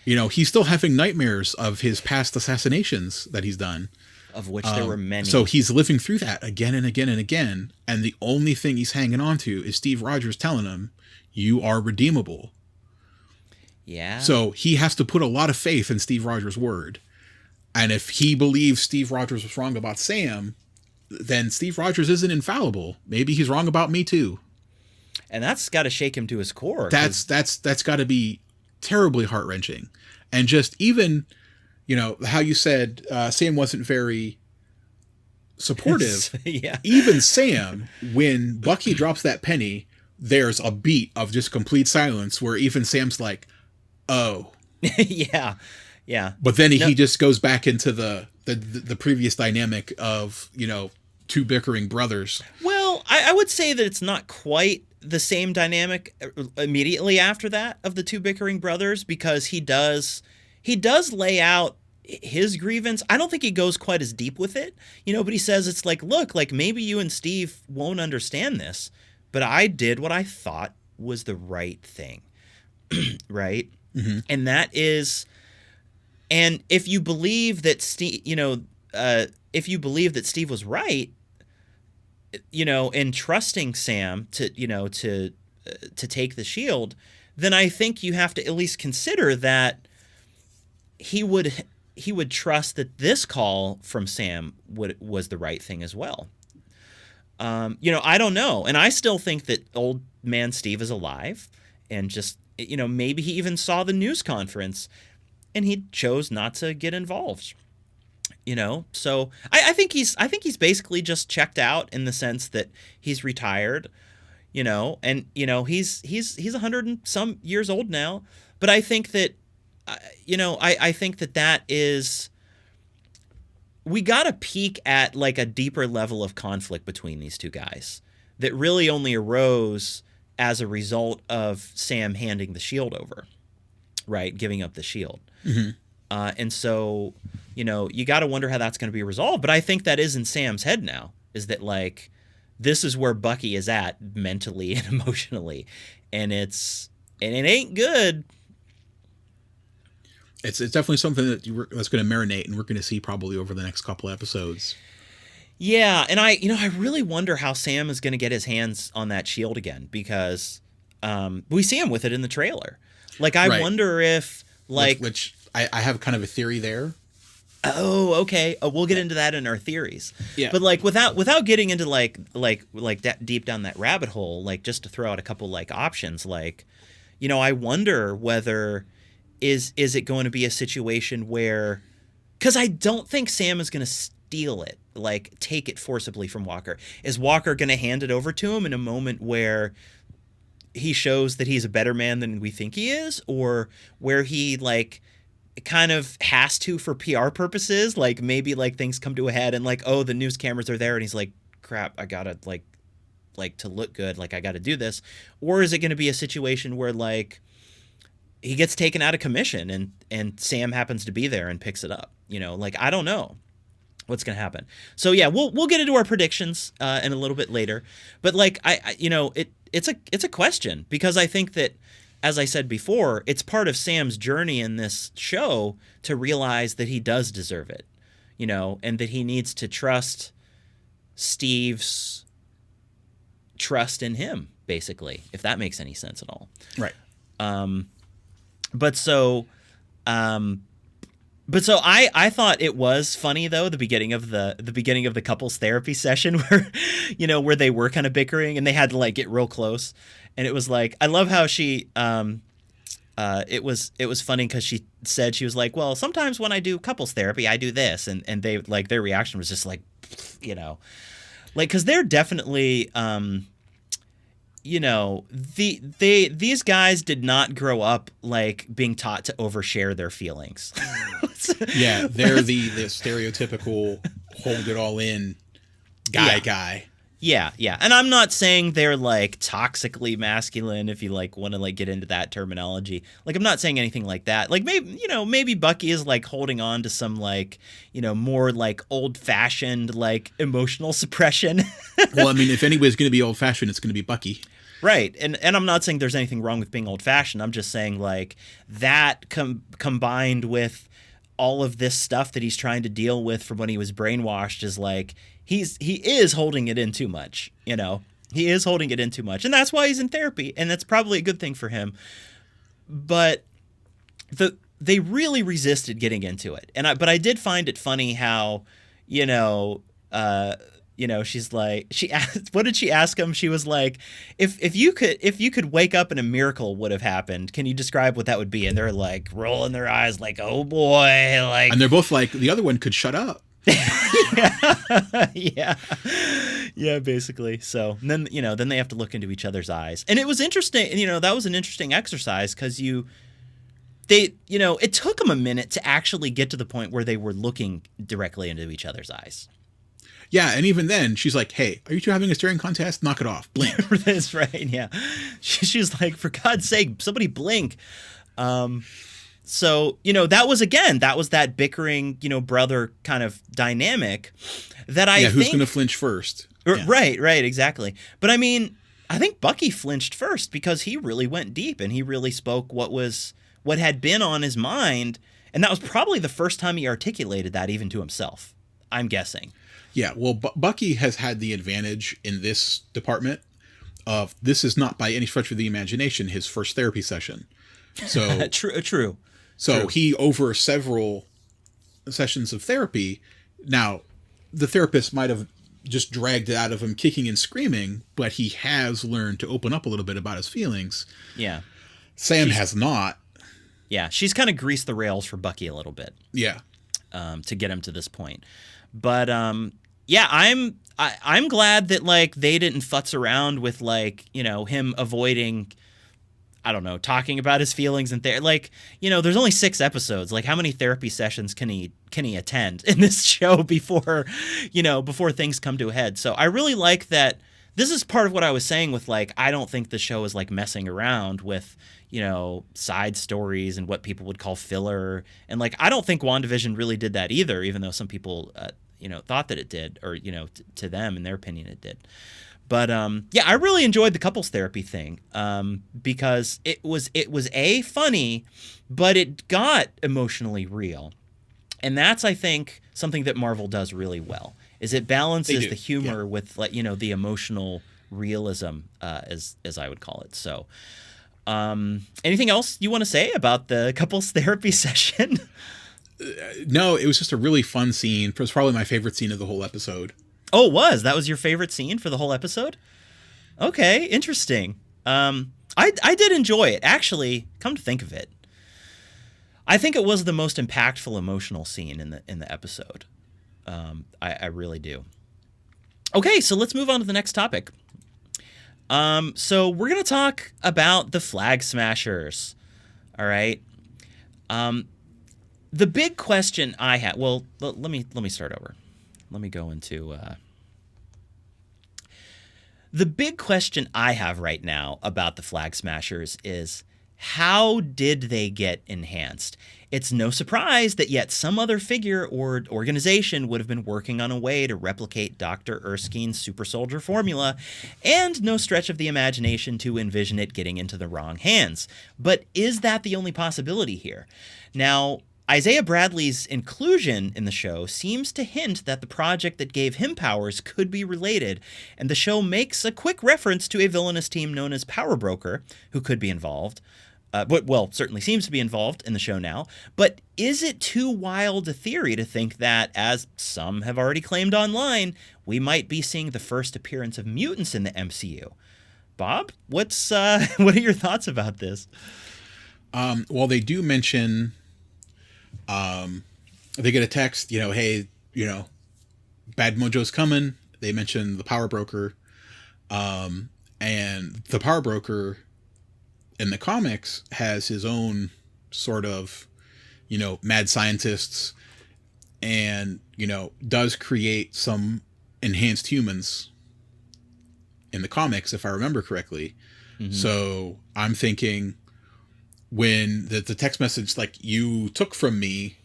You know, he's still having nightmares of his past assassinations that he's done. Of which there were many. So he's living through that again and again and again. And the only thing he's hanging on to is Steve Rogers telling him, you are redeemable. Yeah. So he has to put a lot of faith in Steve Rogers' word. And if he believes Steve Rogers was wrong about Sam, then Steve Rogers isn't infallible. Maybe he's wrong about me too. And that's got to shake him to his core. That's got to be terribly heart-wrenching. And just even, you know, how you said Sam wasn't very supportive. Yeah. Even Sam, when Bucky drops that penny, there's a beat of just complete silence where even Sam's like, oh. Yeah. But then he just goes back into the previous dynamic of, you know, two bickering brothers. Well, I would say that it's not quite the same dynamic immediately after that of the two bickering brothers, because he does lay out his grievance. I don't think he goes quite as deep with it, you know, but he says it's like, look, like maybe you and Steve won't understand this, but I did what I thought was the right thing. Right? Mm-hmm. And that is, and if you believe that Steve, you know, if you believe that Steve was right, you know, in trusting Sam to, you know, to take the shield, then I think you have to at least consider that he would trust that this call from Sam was the right thing as well. You know, I don't know. And I still think that old man Steve is alive, and just, you know, maybe he even saw the news conference and he chose not to get involved. You know, so I think he's basically just checked out, in the sense that he's retired, you know, and, you know, he's 100 and some years old now. But I think that, you know, I think that is, we got to peek at like a deeper level of conflict between these two guys that really only arose as a result of Sam handing the shield over, right? Giving up the shield. Mm-hmm. And so, you know, you got to wonder how that's going to be resolved. But I think that is in Sam's head now, is that like, this is where Bucky is at mentally and emotionally. And it ain't good. It's definitely something that's going to marinate, and we're going to see probably over the next couple episodes. Yeah. And I really wonder how Sam is going to get his hands on that shield again, because we see him with it in the trailer. Like, I wonder if, like, which I have kind of a theory there. Oh, okay. We'll get into that in our theories. Yeah. But like without getting into like that deep down that rabbit hole, like just to throw out a couple like options, like, I wonder whether is it going to be a situation where, because I don't think Sam is going to steal it, like take it forcibly from Walker. Is Walker going to hand it over to him in a moment where he shows that he's a better man than we think he is, or where he like kind of has to for PR purposes, like maybe like things come to a head and like, oh, the news cameras are there and he's like, crap, I gotta like to look good, like I gotta do this? Or is it going to be a situation where like he gets taken out of commission and Sam happens to be there and picks it up? Like I don't know what's going to happen. So yeah, we'll get into our predictions in a little bit later, but like it's a question, because I think that, as I said before, it's part of Sam's journey in this show to realize that he does deserve it, and that he needs to trust Steve's trust in him, basically, if that makes any sense at all. Right. But so I thought it was funny though, the beginning of the couples therapy session where where they were kind of bickering and they had to like get real close, and it was like, I love how she it was funny because she said, she was like, well, sometimes when I do couples therapy I do this, and they like, their reaction was just like, like, because they're definitely these guys did not grow up like being taught to overshare their feelings. Yeah, they're the stereotypical hold it all in guy. Yeah, and I'm not saying they're like toxically masculine, if you like want to like get into that terminology. Like I'm not saying anything like that. Like maybe Bucky is like holding on to some like more like old fashioned like emotional suppression. Well, I mean, if anybody's going to be old fashioned, it's going to be Bucky. Right. And I'm not saying there's anything wrong with being old fashioned. I'm just saying like that combined with all of this stuff that he's trying to deal with from when he was brainwashed is like, he is holding it in too much. He is holding it in too much. And that's why he's in therapy. And that's probably a good thing for him. But they really resisted getting into it. But I did find it funny how, she's like, she asked, what did she ask him? She was like, if you could wake up and a miracle would have happened, can you describe what that would be? And they're like rolling their eyes like, oh boy, like, and they're both like, the other one could shut up. yeah, basically. So then then they have to look into each other's eyes, and it was interesting. That was an interesting exercise because it took them a minute to actually get to the point where they were looking directly into each other's eyes. Yeah, and even then, she's like, hey, are you two having a staring contest? Knock it off. Blink. That's right, yeah. She's like, for God's sake, somebody blink. So, that was that bickering, brother kind of dynamic that I think... who's going to flinch first? Yeah. Right, exactly. But I mean, I think Bucky flinched first because he really went deep and he really spoke what had been on his mind. And that was probably the first time he articulated that even to himself, I'm guessing. Yeah, well, Bucky has had the advantage in this department of, this is not by any stretch of the imagination his first therapy session. So True. So he, over several sessions of therapy, now the therapist might have just dragged it out of him kicking and screaming, but he has learned to open up a little bit about his feelings. Yeah. Sam has not. Yeah, she's kind of greased the rails for Bucky a little bit. Yeah. To get him to this point. But yeah, I'm glad that like they didn't futz around with like, him avoiding, I don't know, talking about his feelings and like, there's only 6 episodes. Like, how many therapy sessions can he attend in this show before things come to a head? So I really like that. This is part of what I was saying with like, I don't think the show is like messing around with, side stories and what people would call filler. And like, I don't think WandaVision really did that either, even though some people, thought that it did, or, to them, in their opinion, it did. But yeah, I really enjoyed the couples therapy thing because it was funny, but it got emotionally real. And that's, I think, something that Marvel does really well, is it balances the humor with, like, the emotional realism, as I would call it. So anything else you want to say about the couples therapy session? No, it was just a really fun scene. It was probably my favorite scene of the whole episode. Oh, that was your favorite scene for the whole episode? Okay, interesting. I did enjoy it. Actually, come to think of it, I think it was the most impactful emotional scene in the episode. I really do. Okay, so let's move on to the next topic. So we're gonna talk about the Flag Smashers. All right. The big question I had. Well, let me start over. Let me go into. The big question I have right now about the Flag Smashers is, how did they get enhanced? It's no surprise that yet some other figure or organization would have been working on a way to replicate Dr. Erskine's super soldier formula, and no stretch of the imagination to envision it getting into the wrong hands. But is that the only possibility here? Now, Isaiah Bradley's inclusion in the show seems to hint that the project that gave him powers could be related, and the show makes a quick reference to a villainous team known as Power Broker, who could be involved. Certainly seems to be involved in the show now. But is it too wild a theory to think that, as some have already claimed online, we might be seeing the first appearance of mutants in the MCU? Bob, what are your thoughts about this? Well, they do mention, they get a text, hey, Bad Mojo's coming. They mention the Power Broker, and the Power Broker in the comics has his own sort of, mad scientists, and, does create some enhanced humans in the comics, if I remember correctly. Mm-hmm. So I'm thinking when the text message, like, you took from me,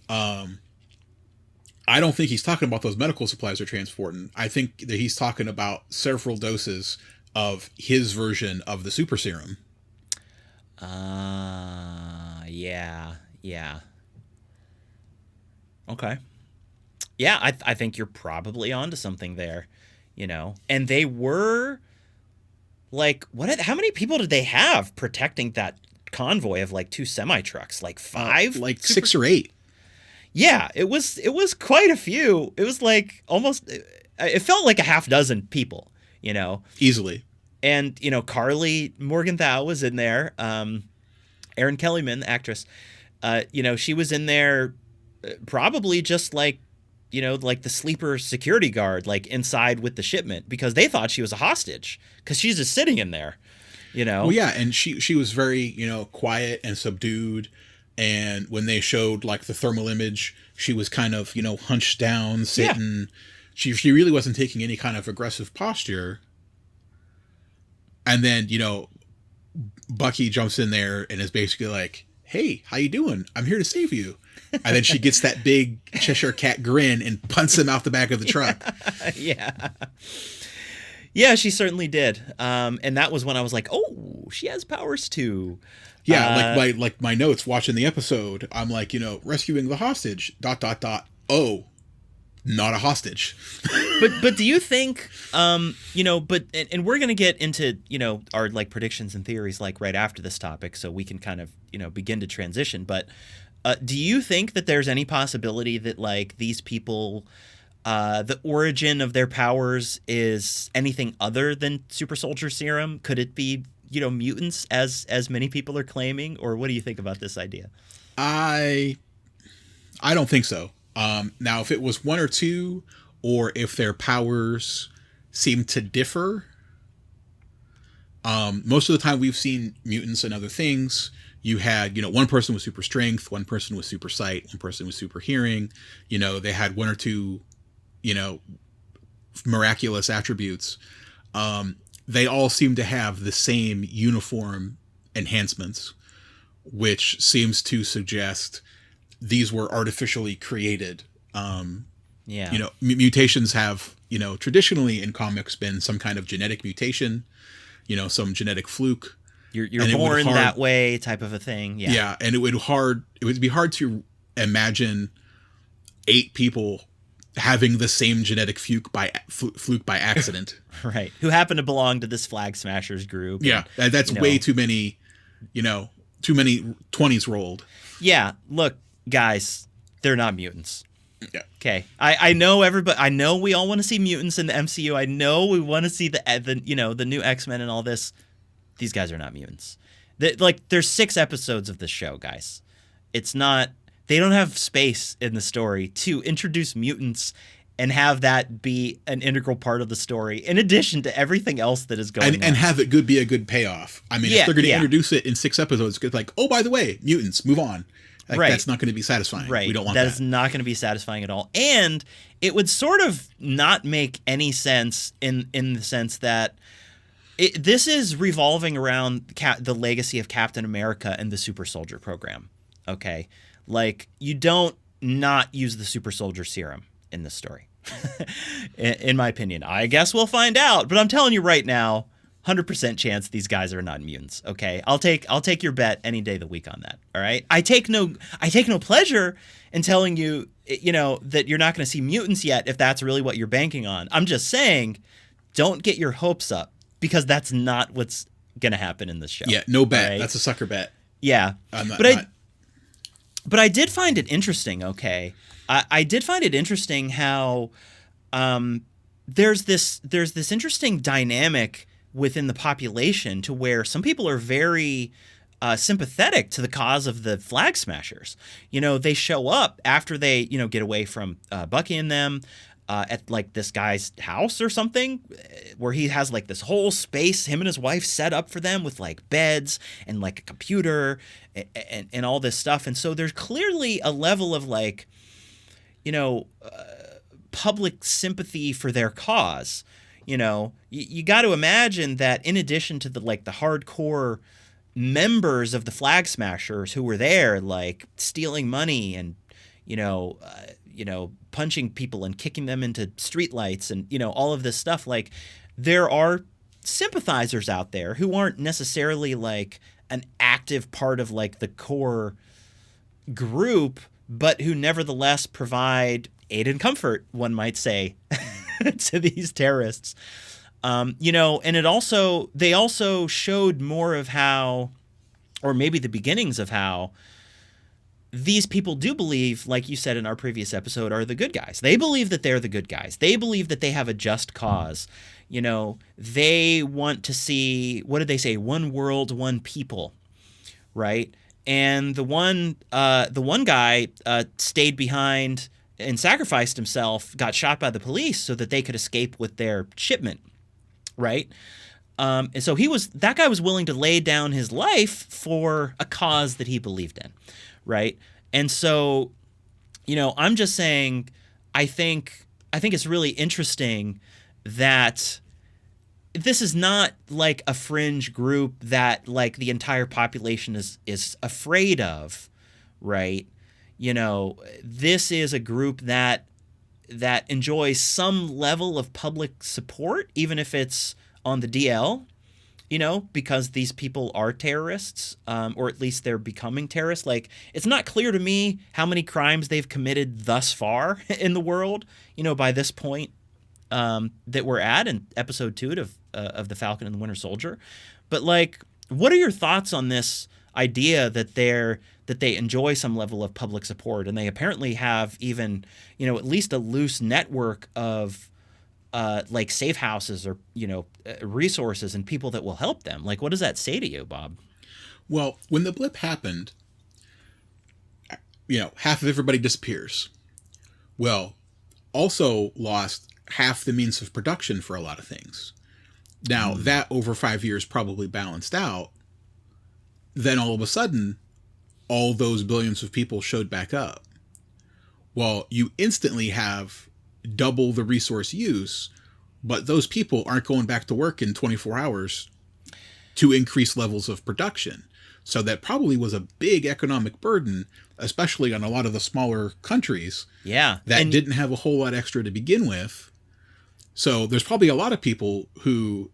I don't think he's talking about those medical supplies they're transporting. I think that he's talking about several doses of his version of the super serum. Yeah. Okay. Yeah, I think you're probably onto something there, And they were, like, how many people did they have protecting that convoy of, like, 2 semi-trucks? Like 5? Like 6 or 8. Yeah, it was quite a few. It was like almost, it felt like a half dozen people, Easily. And, Carly Morgenthau was in there. Erin Kellyman, the actress, she was in there probably just like, like the sleeper security guard, like inside with the shipment, because they thought she was a hostage because she's just sitting in there, Well, yeah. And she was very, quiet and subdued. And when they showed, like, the thermal image, she was kind of, hunched down, sitting. Yeah. She really wasn't taking any kind of aggressive posture. And then, Bucky jumps in there and is basically like, hey, how you doing? I'm here to save you. And then she gets that big Cheshire Cat grin and punts him out the back of the truck. Yeah, she certainly did. And that was when I was like, oh, she has powers too. Yeah, like my notes watching the episode, I'm like, rescuing the hostage, ... Oh, not a hostage. but do you think, and we're going to get into, our, like, predictions and theories, like, right after this topic, so we can kind of, begin to transition. But do you think that there's any possibility that, like, these people, the origin of their powers is anything other than super soldier serum? Could it be, mutants, as many people are claiming? Or what do you think about this idea? I don't think so. Now, if it was 1 or 2, or if their powers seem to differ, most of the time we've seen mutants and other things. You had, one person with super strength, one person with super sight, one person with super hearing. They had 1 or 2, miraculous attributes. They all seem to have the same uniform enhancements, which seems to suggest these were artificially created. Mutations have, traditionally in comics been some kind of genetic mutation, some genetic fluke. You're born that way type of a thing. Yeah. Yeah. And it would be hard to imagine 8 people having the same genetic fluke by accident. Right. Who happen to belong to this Flag Smashers group. Yeah. And, that's way too many, too many 20s rolled. Yeah. Look, guys, They're not mutants. Yeah. Okay. I know everybody. I know we all want to see mutants in the MCU. I know we want to see the new X-Men and all this. These guys are not mutants. There's 6 episodes of this show, guys. It's not. They don't have space in the story to introduce mutants and have that be an integral part of the story, in addition to everything else that is going on. And have it be a good payoff. I mean, if they're going to introduce it in 6 episodes, it's like, oh, by the way, mutants, move on. Like, that's not going to be satisfying. Right. We don't want that. That is not going to be satisfying at all. And it would sort of not make any sense in the sense that this is revolving around the legacy of Captain America and the Super Soldier program. Okay? Like, you don't not use the Super Soldier serum in this story. In my opinion. I guess we'll find out. But I'm telling you right now, 100% chance these guys are not mutants. Okay, I'll take your bet any day of the week on that. All right, I take no pleasure in telling you, that you're not going to see mutants yet if that's really what you're banking on. I'm just saying, don't get your hopes up, because that's not what's going to happen in this show. Yeah, no bet. Right? That's a sucker bet. Yeah, but I did find it interesting. Okay, I did find it interesting how there's this interesting dynamic within the population to where some people are very sympathetic to the cause of the Flag Smashers. They show up after they, get away from Bucky and them at like this guy's house or something, where he has like this whole space, him and his wife, set up for them with like beds and like a computer and all this stuff. And so there's clearly a level of like, public sympathy for their cause. You got to imagine that in addition to the hardcore members of the Flag Smashers who were there, like stealing money and, punching people and kicking them into streetlights and, all of this stuff, like there are sympathizers out there who aren't necessarily like an active part of like the core group, but who nevertheless provide aid and comfort, one might say, to these terrorists. And they also showed more of how, or maybe the beginnings of how, these people do believe, like you said in our previous episode, are the good guys. They believe that they're the good guys. They believe that they have a just cause. They want to see, what did they say? One world, one people, right? And the one guy stayed behind and sacrificed himself, got shot by the police so that they could escape with their shipment, right? And so that guy was willing to lay down his life for a cause that he believed in, right? And so, I'm just saying, I think it's really interesting that this is not like a fringe group that like the entire population is afraid of, right? This is a group that enjoys some level of public support, even if it's on the DL, because these people are terrorists, or at least they're becoming terrorists. Like, it's not clear to me how many crimes they've committed thus far in the world, by this point that we're at in episode 2 of the Falcon and the Winter Soldier. But like, what are your thoughts on this idea that they enjoy some level of public support, and they apparently have even, at least a loose network of like safe houses or, resources and people that will help them? Like, what does that say to you, Bob? Well, when the blip happened, half of everybody disappears. Well, also lost half the means of production for a lot of things. Now, that over 5 years probably balanced out. Then all of a sudden, all those billions of people showed back up. Well, you instantly have double the resource use, but those people aren't going back to work in 24 hours to increase levels of production. So that probably was a big economic burden, especially on a lot of the smaller countries that didn't have a whole lot extra to begin with. So there's probably a lot of people who,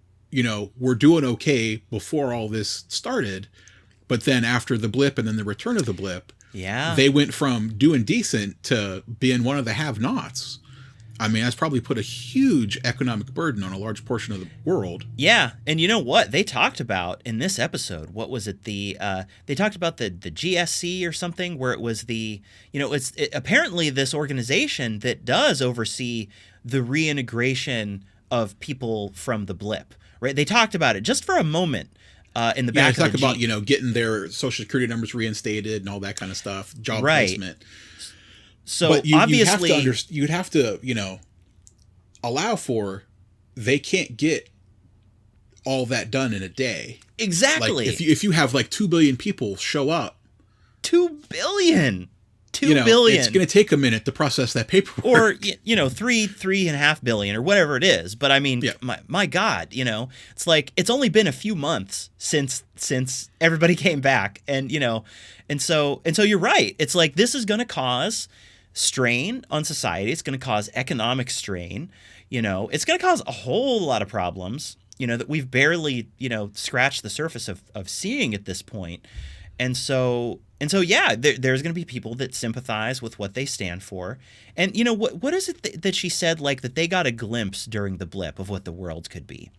were doing okay before all this started. But then after the blip and then the return of the blip, they went from doing decent to being one of the have-nots. I mean, that's probably put a huge economic burden on a large portion of the world. Yeah, and you know what they talked about in this episode? What was it? They talked about the GSC or something, where it was apparently this organization that does oversee the reintegration of people from the blip. Right? They talked about it just for a moment in the back. They talk about getting their social security numbers reinstated and all that kind of stuff, job placement. So but obviously, you'd have to allow for they can't get all that done in a day. Exactly. Like if you have like 2 billion people show up, 2 billion. 2 billion. It's going to take a minute to process that paperwork. Or 3.5 billion or whatever it is. But I mean, my God, it's like it's only been a few months since everybody came back, and so you're right. It's like this is going to cause strain on society. It's going to cause economic strain. It's going to cause a whole lot of problems. That we've barely scratched the surface of seeing at this point. And so yeah, there's going to be people that sympathize with what they stand for. And what is it that she said, like that they got a glimpse during the blip of what the world could be,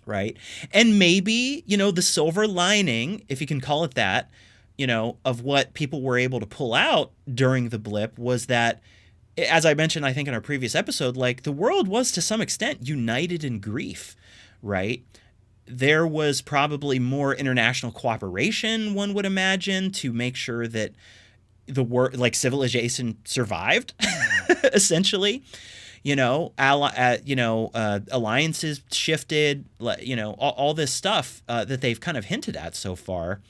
right? And maybe the silver lining, if you can call it that, of what people were able to pull out during the blip was that, as I mentioned, I think in our previous episode, like the world was to some extent united in grief, right? There was probably more international cooperation, one would imagine, to make sure that civilization survived, essentially. Alliances shifted, all this stuff that they've kind of hinted at so far.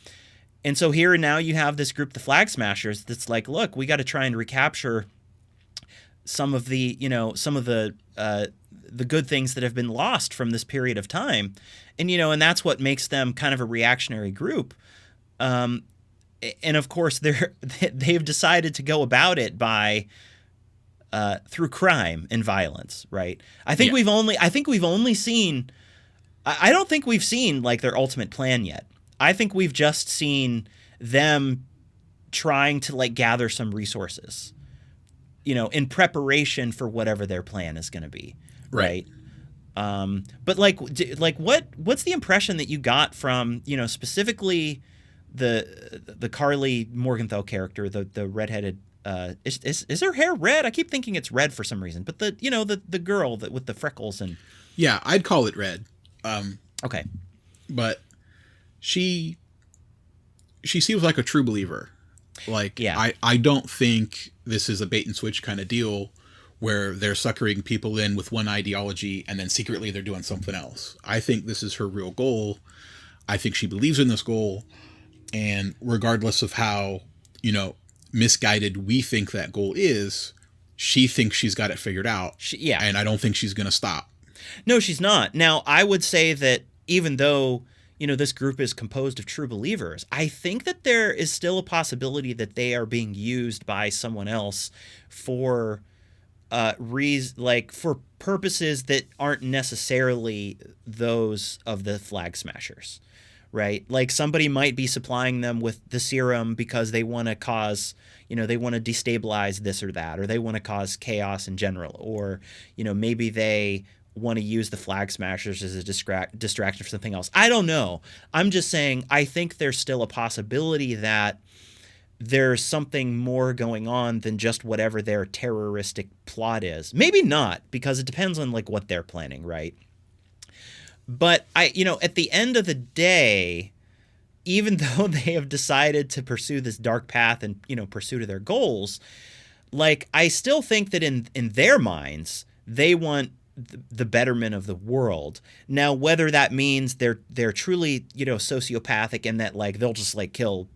And so here and now you have this group, the Flag Smashers, that's like, look, we got to try and recapture some of the good things that have been lost from this period of time. And that's what makes them kind of a reactionary group. And of course they've decided to go about it by through crime and violence, right? I think we've only seen I don't think we've seen like their ultimate plan yet. I think we've just seen them trying to like gather some resources, in preparation for whatever their plan is going to be. Right. But what's the impression that you got from, specifically the Carly Morgenthau character, the redheaded, is her hair red? I keep thinking it's red for some reason, but the girl with the freckles and. Yeah, I'd call it red. Okay. But she seems like a true believer. Like, I don't think this is a bait and switch kind of deal where they're suckering people in with one ideology and then secretly they're doing something else. I think this is her real goal. I think she believes in this goal. And regardless of how, misguided we think that goal is, she thinks she's got it figured out. And I don't think she's going to stop. No, she's not. Now, I would say that even though, this group is composed of true believers, I think that there is still a possibility that they are being used by someone else for for purposes that aren't necessarily those of the Flag Smashers, right? Like somebody might be supplying them with the serum because they want to cause, they want to destabilize this or that, or they want to cause chaos in general, or, maybe they want to use the Flag Smashers as a distraction for something else. I don't know. I'm just saying I think there's still a possibility that there's something more going on than just whatever their terroristic plot is. Maybe not, because it depends on like what they're planning, right? But at the end of the day, even though they have decided to pursue this dark path and, pursuit of their goals, like I still think that in their minds, they want the betterment of the world. Now, whether that means they're truly, sociopathic and that like they'll just like kill,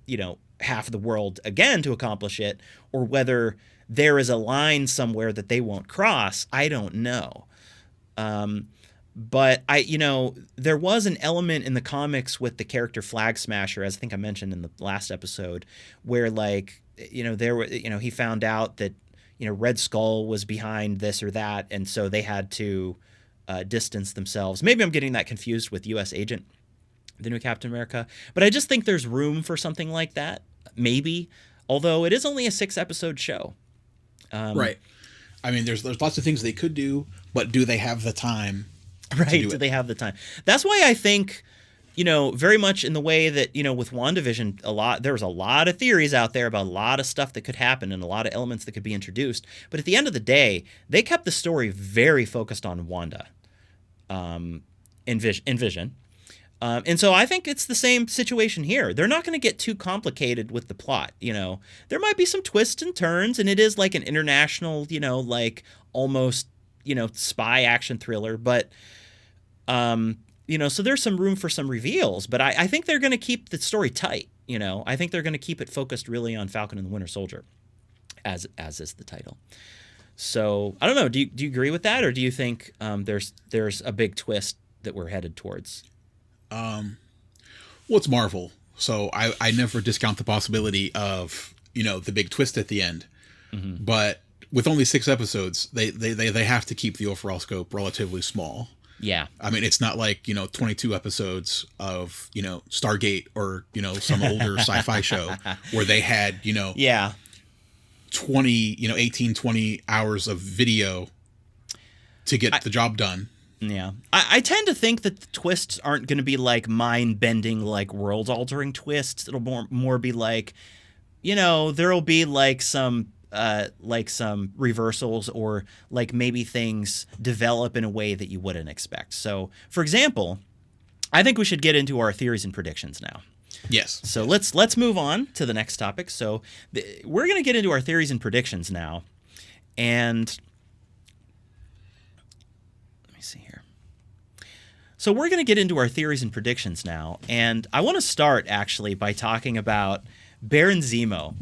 half of the world again to accomplish it, or whether there is a line somewhere that they won't cross, I don't know. But there was an element in the comics with the character Flag Smasher, as I think I mentioned in the last episode, where like, he found out that, Red Skull was behind this or that. And so they had to distance themselves. Maybe I'm getting that confused with U.S. Agent, the new Captain America. But I just think there's room for something like that, maybe. Although it is only a 6-episode show. Right. I mean, there's lots of things they could do, but do they have the time Right? to do Do it? they have the time? That's why I think, very much in the way that, with WandaVision, there was a lot of theories out there about a lot of stuff that could happen and a lot of elements that could be introduced. But at the end of the day, they kept the story very focused on Wanda, in Vision. And so I think it's the same situation here. They're not going to get too complicated with the plot. There might be some twists and turns, and it is like an international, like almost, spy action thriller. But, so there's some room for some reveals. But I think they're going to keep the story tight. I think they're going to keep it focused really on Falcon and the Winter Soldier, as is the title. So I don't know. Do you agree with that, or do you think there's a big twist that we're headed towards? Well, it's Marvel, so I never discount the possibility of, the big twist at the end. Mm-hmm. But with only 6 episodes, they have to keep the overall scope relatively small. Yeah. I mean, it's not like, 22 episodes of, Stargate or, some older sci-fi show where they had, Yeah. 18, 20 hours of video to get the job done. Yeah. I tend to think that the twists aren't going to be like mind-bending, like world-altering twists. It'll more be like, there'll be like some reversals, or like maybe things develop in a way that you wouldn't expect. So, for example, I think we should get into our theories and predictions now. Yes. So let's move on to the next topic. So we're going to get into our theories and predictions now. And let me see here. So we're going to get into our theories and predictions now. And I want to start actually by talking about Baron Zemo.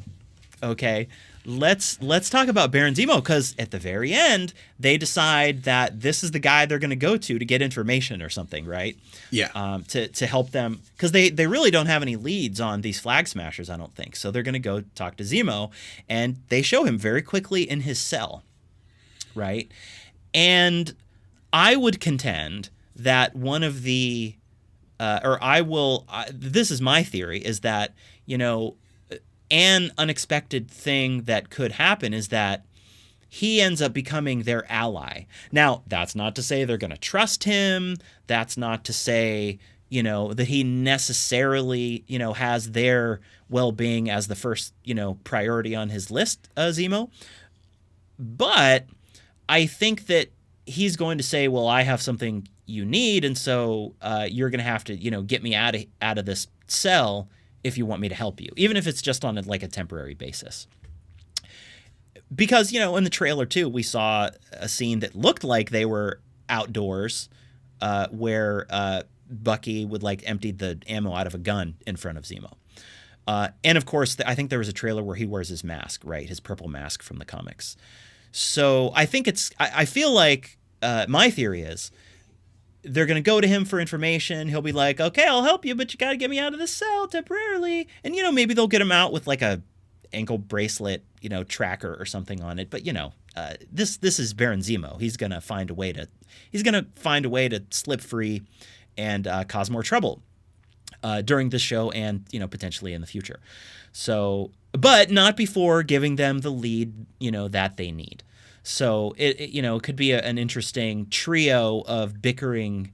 Okay? Let's talk about Baron Zemo, because at the very end, they decide that this is the guy they're going to go to get information or something, right? Yeah. To help them, because they really don't have any leads on these flag smashers, I don't think. So they're going to go talk to Zemo, and they show him very quickly in his cell, right? And I would contend that one of the, this is my theory, is that, an unexpected thing that could happen is that he ends up becoming their ally. Now, that's not to say they're going to trust him. That's not to say, that he necessarily, has their well-being as the first, priority on his list, Zemo. But I think that he's going to say, well, I have something you need, and so you're going to have to, get me out of this cell if you want me to help you, even if it's just on a temporary basis. Because, in the trailer too, we saw a scene that looked like they were outdoors, where Bucky would empty the ammo out of a gun in front of Zemo. And of course, I think there was a trailer where he wears his mask, right? His purple mask from the comics. So I think I feel like my theory is they're going to go to him for information. He'll be like, okay, I'll help you, but you got to get me out of the cell temporarily. And, maybe they'll get him out with a ankle bracelet, tracker or something on it. But, this is Baron Zemo. He's going to find a way to slip free and cause more trouble during this show and, potentially in the future. So, but not before giving them the lead, that they need. So it could be an interesting trio of bickering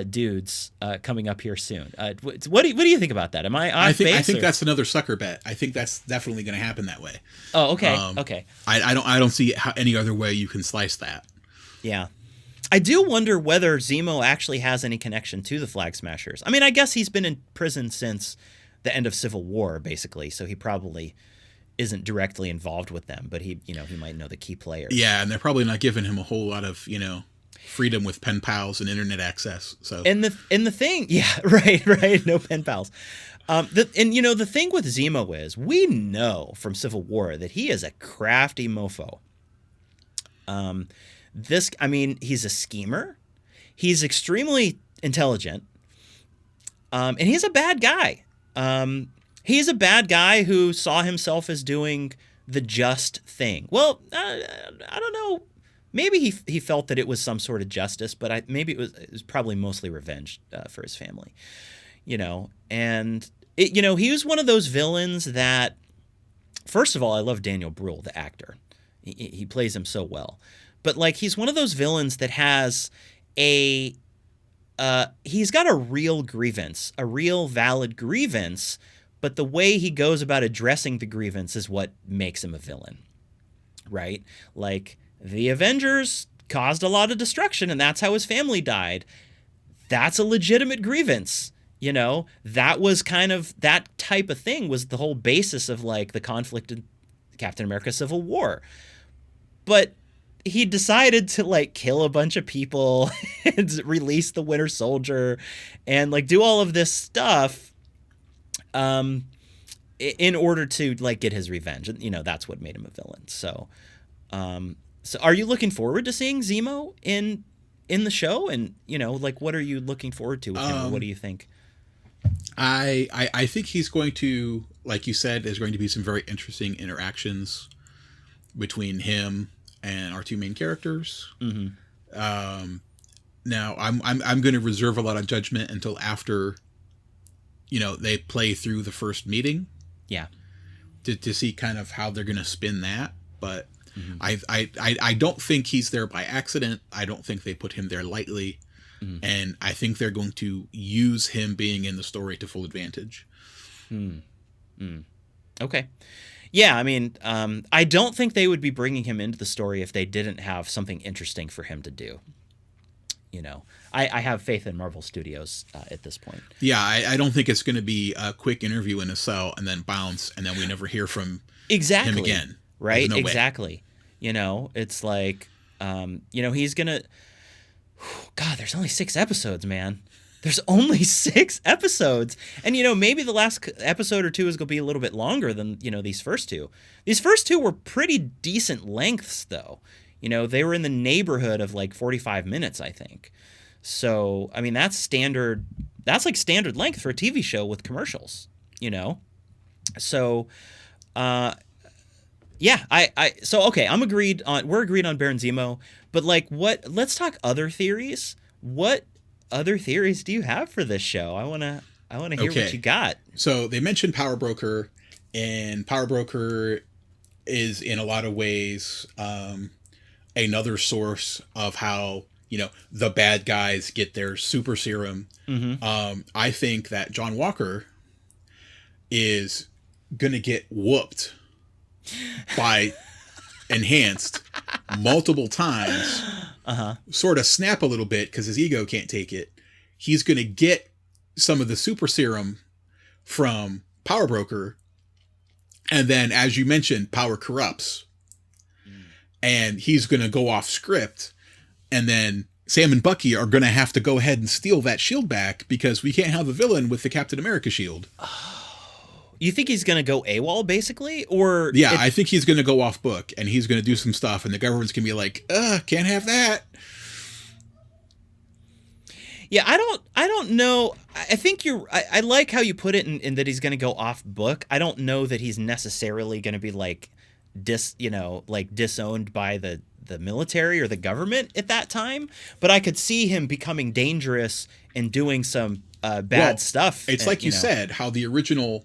dudes coming up here soon. What do you think about that? Am I off base? I think that's another sucker bet. I think that's definitely going to happen that way. Oh, okay, okay. I don't see any other way you can slice that. Yeah. I do wonder whether Zemo actually has any connection to the Flag Smashers. I mean, I guess he's been in prison since the end of Civil War, basically, so he probably isn't directly involved with them, but he might know the key players. Yeah, and they're probably not giving him a whole lot of, freedom with pen pals and internet access. So and the thing, yeah, right, no pen pals. The thing with Zemo is we know from Civil War that he is a crafty mofo. He's a schemer. He's extremely intelligent. And he's a bad guy. He's a bad guy who saw himself as doing the just thing. Well, I don't know. Maybe he felt that it was some sort of justice, but maybe it was probably mostly revenge for his family. And he was one of those villains that, first of all, I love Daniel Bruhl, the actor. He plays him so well. But like he's one of those villains that has a he's got a real grievance, a real valid grievance, but the way he goes about addressing the grievance is what makes him a villain. Right? Like the Avengers caused a lot of destruction and that's how his family died. That's a legitimate grievance. You know, that was kind of that type of thing was the whole basis of like the conflict in Captain America Civil War. But he decided to like kill a bunch of people and release the Winter Soldier and like do all of this stuff in order to like get his revenge. And, you know, that's what made him a villain. So are you looking forward to seeing Zemo in the show? And, you know, like what are you looking forward to with him? Or what do you think? I think he's going to, like you said, there's going to be some very interesting interactions between him and our two main characters. Mm-hmm. Now I'm going to reserve a lot of judgment until after, you know, they play through the first meeting. Yeah. To see kind of how they're going to spin that. But I don't think he's there by accident. I don't think they put him there lightly. Mm-hmm. And I think they're going to use him being in the story to full advantage. Okay. Yeah, I mean, I don't think they would be bringing him into the story if they didn't have something interesting for him to do. You know, I have faith in Marvel Studios at this point. Yeah, I don't think it's going to be a quick interview in a cell and then bounce and then we never hear from him again. Right? No exactly. Way. You know, it's like, you know, he's going to... God, there's only 6 episodes, man. There's only 6 episodes. And, you know, maybe the last episode or two is going to be a little bit longer than, you know, these first 2. These first 2 were pretty decent lengths, though. You know, they were in the neighborhood of like 45 minutes, I think. So, I mean, that's standard. That's like standard length for a TV show with commercials, you know? So, yeah, so, okay, we're agreed on Baron Zemo, but like let's talk other theories. What other theories do you have for this show? I want to hear what you got. So they mentioned Power Broker, and Power Broker is in a lot of ways another source of how, you know, the bad guys get their super serum. Mm-hmm. I think that John Walker is going to get whooped by Enhanced multiple times, sort of snap a little bit because his ego can't take it. He's going to get some of the super serum from Power Broker. And then, as you mentioned, power corrupts. And he's going to go off script. And then Sam and Bucky are going to have to go ahead and steal that shield back because we can't have a villain with the Captain America shield. You think he's going to go AWOL, basically? Or yeah, I think he's going to go off book and he's going to do some stuff and the government's going to be like, can't have that. Yeah, I don't know. I think I like how you put it in that he's going to go off book. I don't know that he's necessarily going to be like disowned by the military or the government at that time. But I could see him becoming dangerous and doing some bad stuff. It's like you said, how the original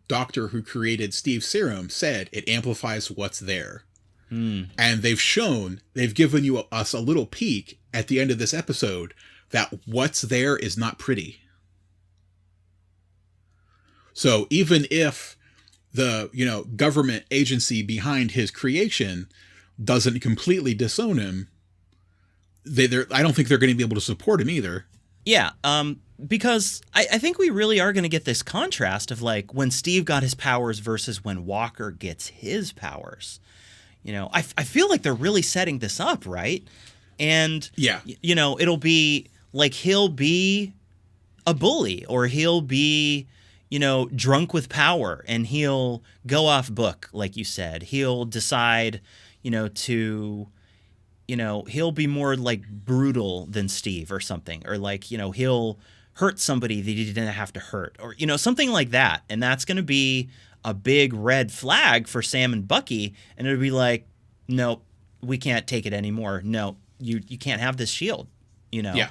doctor who created Steve's serum said it amplifies what's there. And they've given us a little peek at the end of this episode that what's there is not pretty. So even if the, government agency behind his creation doesn't completely disown him, I don't think they're going to be able to support him either. Yeah, because I think we really are going to get this contrast of like when Steve got his powers versus when Walker gets his powers. I feel like they're really setting this up, right? And, yeah, it'll be like he'll be a bully or he'll be, drunk with power and he'll go off book, like you said. He'll decide, he'll be more like brutal than Steve or something, or like, he'll hurt somebody that he didn't have to hurt, or, something like that. And that's going to be a big red flag for Sam and Bucky. And it'll be like, no, we can't take it anymore. No, you can't have this shield, Yeah.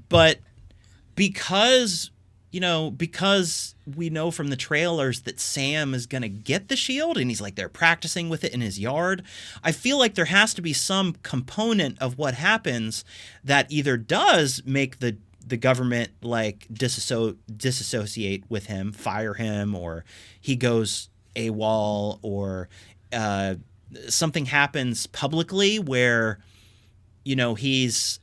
But because because we know from the trailers that Sam is going to get the shield and he's like, they're practicing with it in his yard. I feel like there has to be some component of what happens that either does make the government like disassociate with him, fire him, or he goes AWOL, or something happens publicly where, he's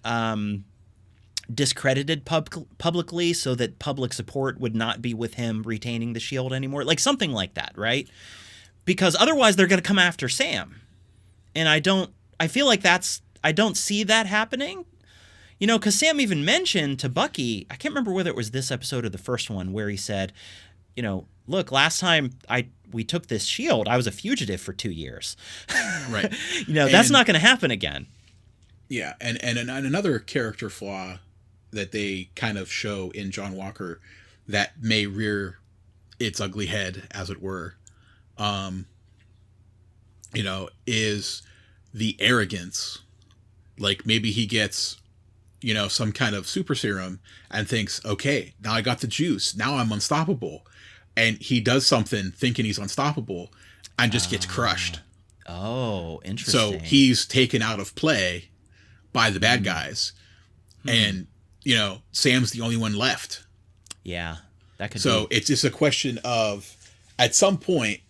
discredited publicly so that public support would not be with him retaining the shield anymore. Like something like that, right? Because otherwise they're going to come after Sam. And I don't see that happening. Because Sam even mentioned to Bucky, I can't remember whether it was this episode or the first one, where he said, look, last time we took this shield, I was a fugitive for 2 years. Right. That's not going to happen again. Yeah, and another character flaw that they kind of show in John Walker that may rear its ugly head, as it were, is the arrogance. Like maybe he gets, some kind of super serum and thinks, okay, now I got the juice. Now I'm unstoppable. And he does something thinking he's unstoppable and just gets crushed. Oh, interesting. So he's taken out of play by the bad guys. And, Sam's the only one left. Yeah, that could be. So it's just a question of, at some point,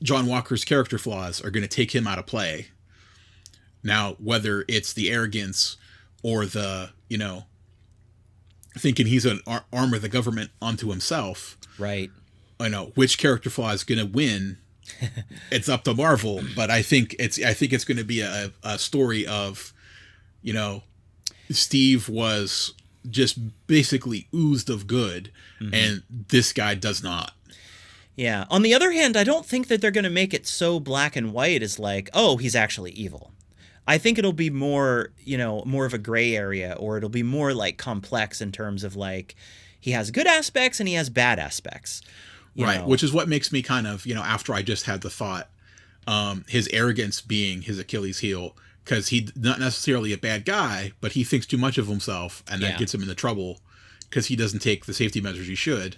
John Walker's character flaws are going to take him out of play. Now, whether it's the arrogance or the, thinking he's an arm of the government onto himself. Right. Which character flaw is going to win. It's up to Marvel, but I think it's going to be a story of, Steve was just basically oozed of good, and this guy does not. Yeah. On the other hand, I don't think that they're going to make it so black and white as like, oh, he's actually evil. I think it'll be more, more of a gray area, or it'll be more like complex in terms of like he has good aspects and he has bad aspects. Right. Which is what makes me kind of, after I just had the thought, his arrogance being his Achilles heel, because he's not necessarily a bad guy, but he thinks too much of himself, and that gets him into trouble because he doesn't take the safety measures he should.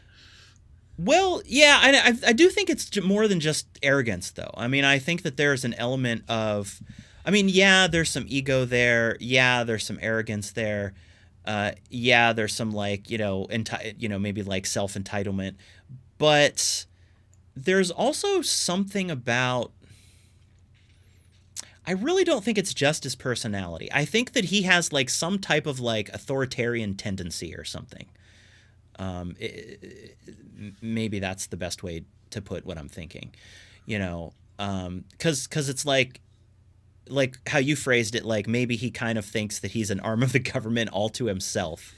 Well, yeah, I do think it's more than just arrogance, though. I mean, I think that there's an element of, there's some ego there. Yeah, there's some arrogance there. Yeah, there's some like, maybe like self-entitlement. But there's also something about, I really don't think it's just his personality. I think that he has like some type of like authoritarian tendency or something. Maybe that's the best way to put what I'm thinking, because it's like how you phrased it, like maybe he kind of thinks that he's an arm of the government all to himself.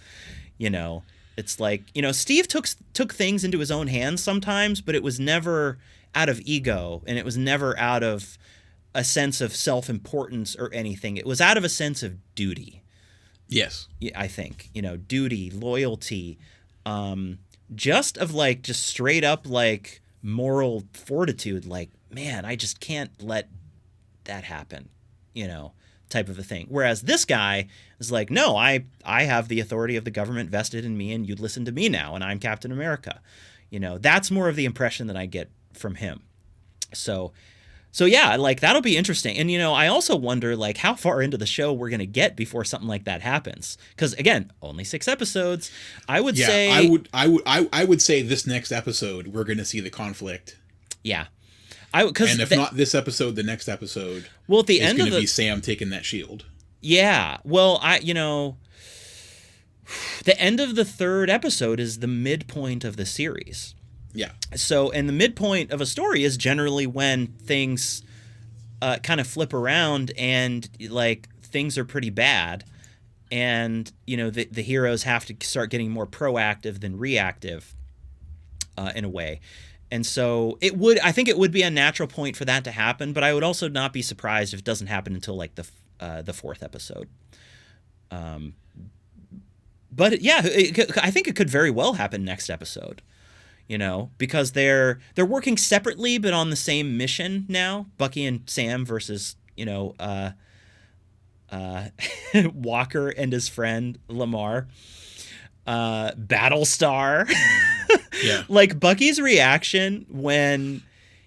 It's like, Steve took things into his own hands sometimes, but it was never out of ego, and it was never out of a sense of self-importance or anything. It was out of a sense of duty. Yes. I think, duty, loyalty, just straight up like moral fortitude, like, man, I just can't let that happen, type of a thing. Whereas this guy is like, no, I have the authority of the government vested in me, and you listen to me now, and I'm Captain America. That's more of the impression that I get from him. So yeah, like that'll be interesting. And I also wonder like how far into the show we're going to get before something like that happens. Cuz again, only 6 episodes. I would say I would say this next episode we're going to see the conflict. Yeah. And if not this episode, the next episode. Well, at the end of going to be Sam taking that shield. Yeah. Well, the end of the 3rd episode is the midpoint of the series. Yeah. So, and the midpoint of a story is generally when things kind of flip around and like things are pretty bad, and the heroes have to start getting more proactive than reactive in a way. And so I think it would be a natural point for that to happen, but I would also not be surprised if it doesn't happen until like the 4th episode. But yeah, I think it could very well happen next episode. Because they're working separately but on the same mission now. Bucky and Sam versus, Walker and his friend Lamar. Battlestar. Yeah. Like Bucky's reaction when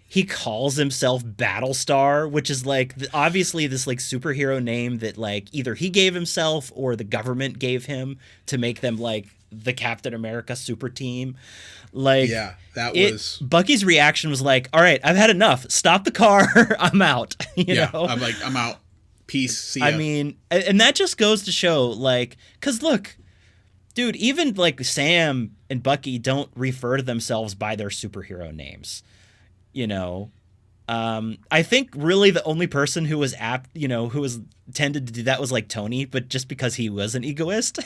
he calls himself Battlestar, which is like obviously this like superhero name that like either he gave himself or the government gave him to make them like the Captain America super team. Like, yeah, that was Bucky's reaction was like, all right, I've had enough. Stop the car. I'm out. You know? I'm like, I'm out. Peace. See ya. I mean, and that just goes to show, like, because look, dude, even like Sam and Bucky don't refer to themselves by their superhero names. You know, I think really the only person who was apt, you know, who was tended to do that was like Tony, but just because he was an egoist.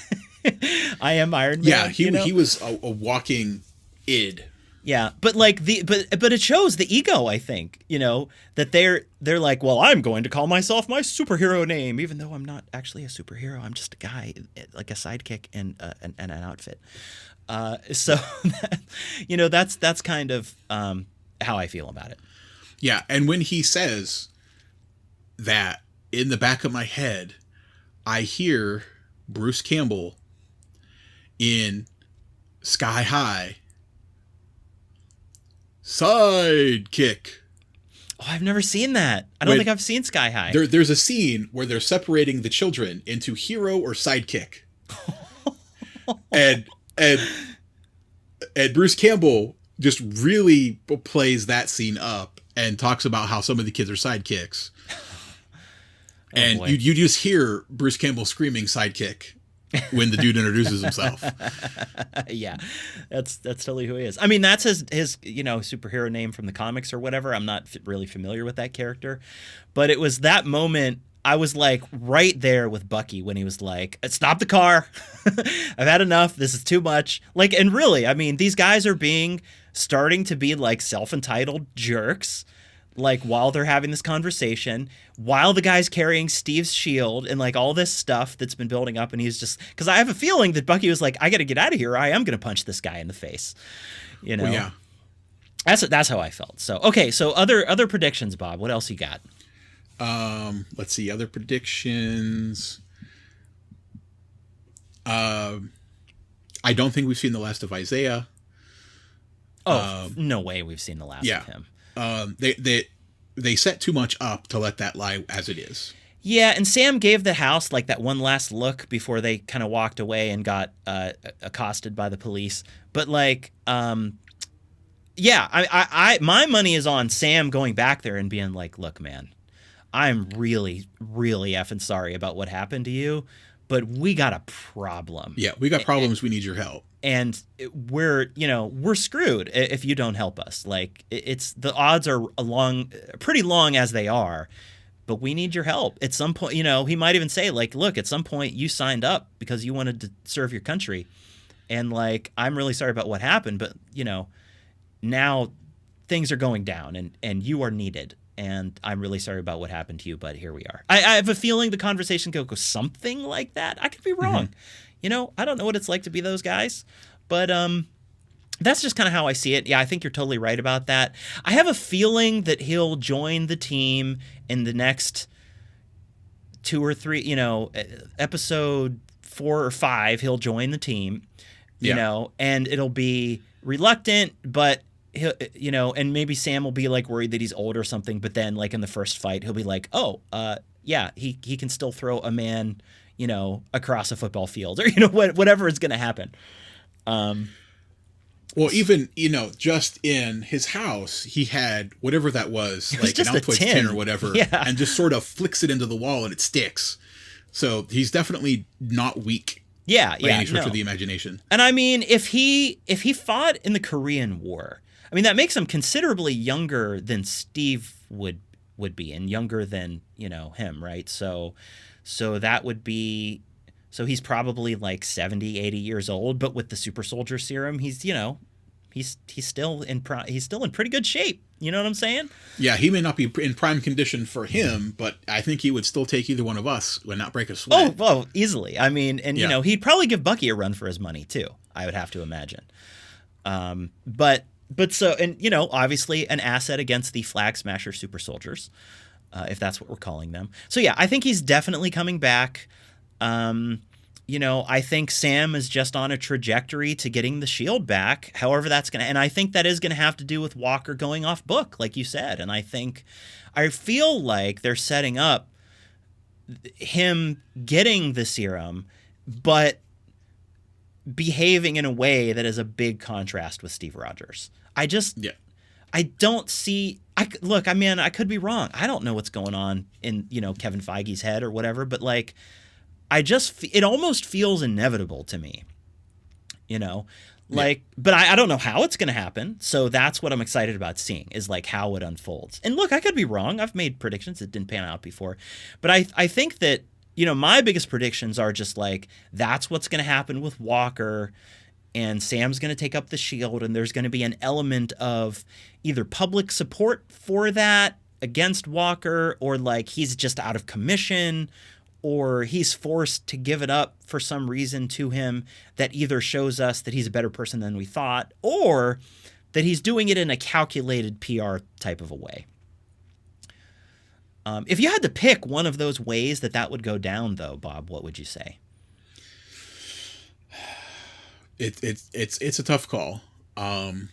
I am Iron Man. Yeah, you know? he was a walking id. Yeah, but like but it shows the ego, I think, you know, that they're like, well, I'm going to call myself my superhero name, even though I'm not actually a superhero. I'm just a guy, like a sidekick and an outfit. So you know, that's kind of how I feel about it. Yeah, and when he says that, in the back of my head, I hear Bruce Campbell in Sky High. Sidekick. Oh, I've never seen that. I don't think I've seen Sky High. There's a scene where they're separating the children into hero or sidekick. and Bruce Campbell just really plays that scene up and talks about how some of the kids are sidekicks. And you just hear Bruce Campbell screaming sidekick when the dude introduces himself. Yeah, that's totally who he is. I mean, that's his you know, superhero name from the comics or whatever. I'm not really familiar with that character, but it was that moment. I was like right there with Bucky when he was like, "Stop the car! I've had enough. This is too much." Like, and really, I mean, these guys are starting to be like self-entitled jerks. Like while they're having this conversation, while the guy's carrying Steve's shield and like all this stuff that's been building up, and he's just, because I have a feeling that Bucky was like, I got to get out of here. I am going to punch this guy in the face. You know, well, yeah. That's how I felt. So okay, so other predictions, Bob. What else you got? Let's see, other predictions. I don't think we've seen the last of Isaiah. Oh, no way we've seen the last of him. They set too much up to let that lie as it is. Yeah, and Sam gave the house like that one last look before they kind of walked away and got accosted by the police. But like, yeah, I my money is on Sam going back there and being like, look, man, I'm really, really effing sorry about what happened to you, but we got a problem. Yeah, we got problems. We need your help. And we're screwed if you don't help us. Like, it's the odds are pretty long as they are, but we need your help. At some point, you know, he might even say like, look, at some point you signed up because you wanted to serve your country. And like, I'm really sorry about what happened, but you know, now things are going down and you are needed. And I'm really sorry about what happened to you, but here we are. I have a feeling the conversation could go something like that. I could be wrong. Mm-hmm. You know, I don't know what it's like to be those guys, but that's just kind of how I see it. Yeah, I think you're totally right about that. I have a feeling that he'll join the team in the next 2 or 3, you know, episode 4 or 5, he'll join the team, you know, and it'll be reluctant, but he'll, you know, and maybe Sam will be like worried that he's old or something, but then like in the first fight, he'll be like, oh, yeah, he can still throw a man, you know, across a football field, or, you know, whatever is going to happen. Well, even, you know, just in his house, he had whatever that was like an output tin or whatever, and just sort of flicks it into the wall and it sticks. So he's definitely not weak. By any stretch of the imagination. And I mean, if he fought in the Korean War, I mean, that makes him considerably younger than Steve would be, and younger than, you know, him, right? So that would be, so he's probably like 70, 80 years old, but with the super soldier serum, he's, you know, he's still in pretty good shape. You know what I'm saying? Yeah, he may not be in prime condition for him, but I think he would still take either one of us and not break a sweat. Oh, well, easily. I mean, and you know, he'd probably give Bucky a run for his money too, I would have to imagine. But so, and you know, obviously an asset against the Flag Smasher super soldiers, if that's what we're calling them. So yeah, I think he's definitely coming back. I think Sam is just on a trajectory to getting the shield back. However, and I think that is going to have to do with Walker going off book, like you said. And I feel like they're setting up him getting the serum, but behaving in a way that is a big contrast with Steve Rogers. I don't see. Look, I mean, I could be wrong. I don't know what's going on in Kevin Feige's head or whatever, but like, it almost feels inevitable to me, but I don't know how it's going to happen. So that's what I'm excited about seeing, is like how it unfolds. And look, I could be wrong. I've made predictions that didn't pan out before, but I think that, my biggest predictions are just like, that's what's going to happen with Walker, and Sam's going to take up the shield, and there's going to be an element of either public support for that against Walker, or like he's just out of commission, or he's forced to give it up for some reason to him that either shows us that he's a better person than we thought, or that he's doing it in a calculated PR type of a way. If you had to pick one of those ways that would go down, though, Bob, what would you say? It's a tough call. I'm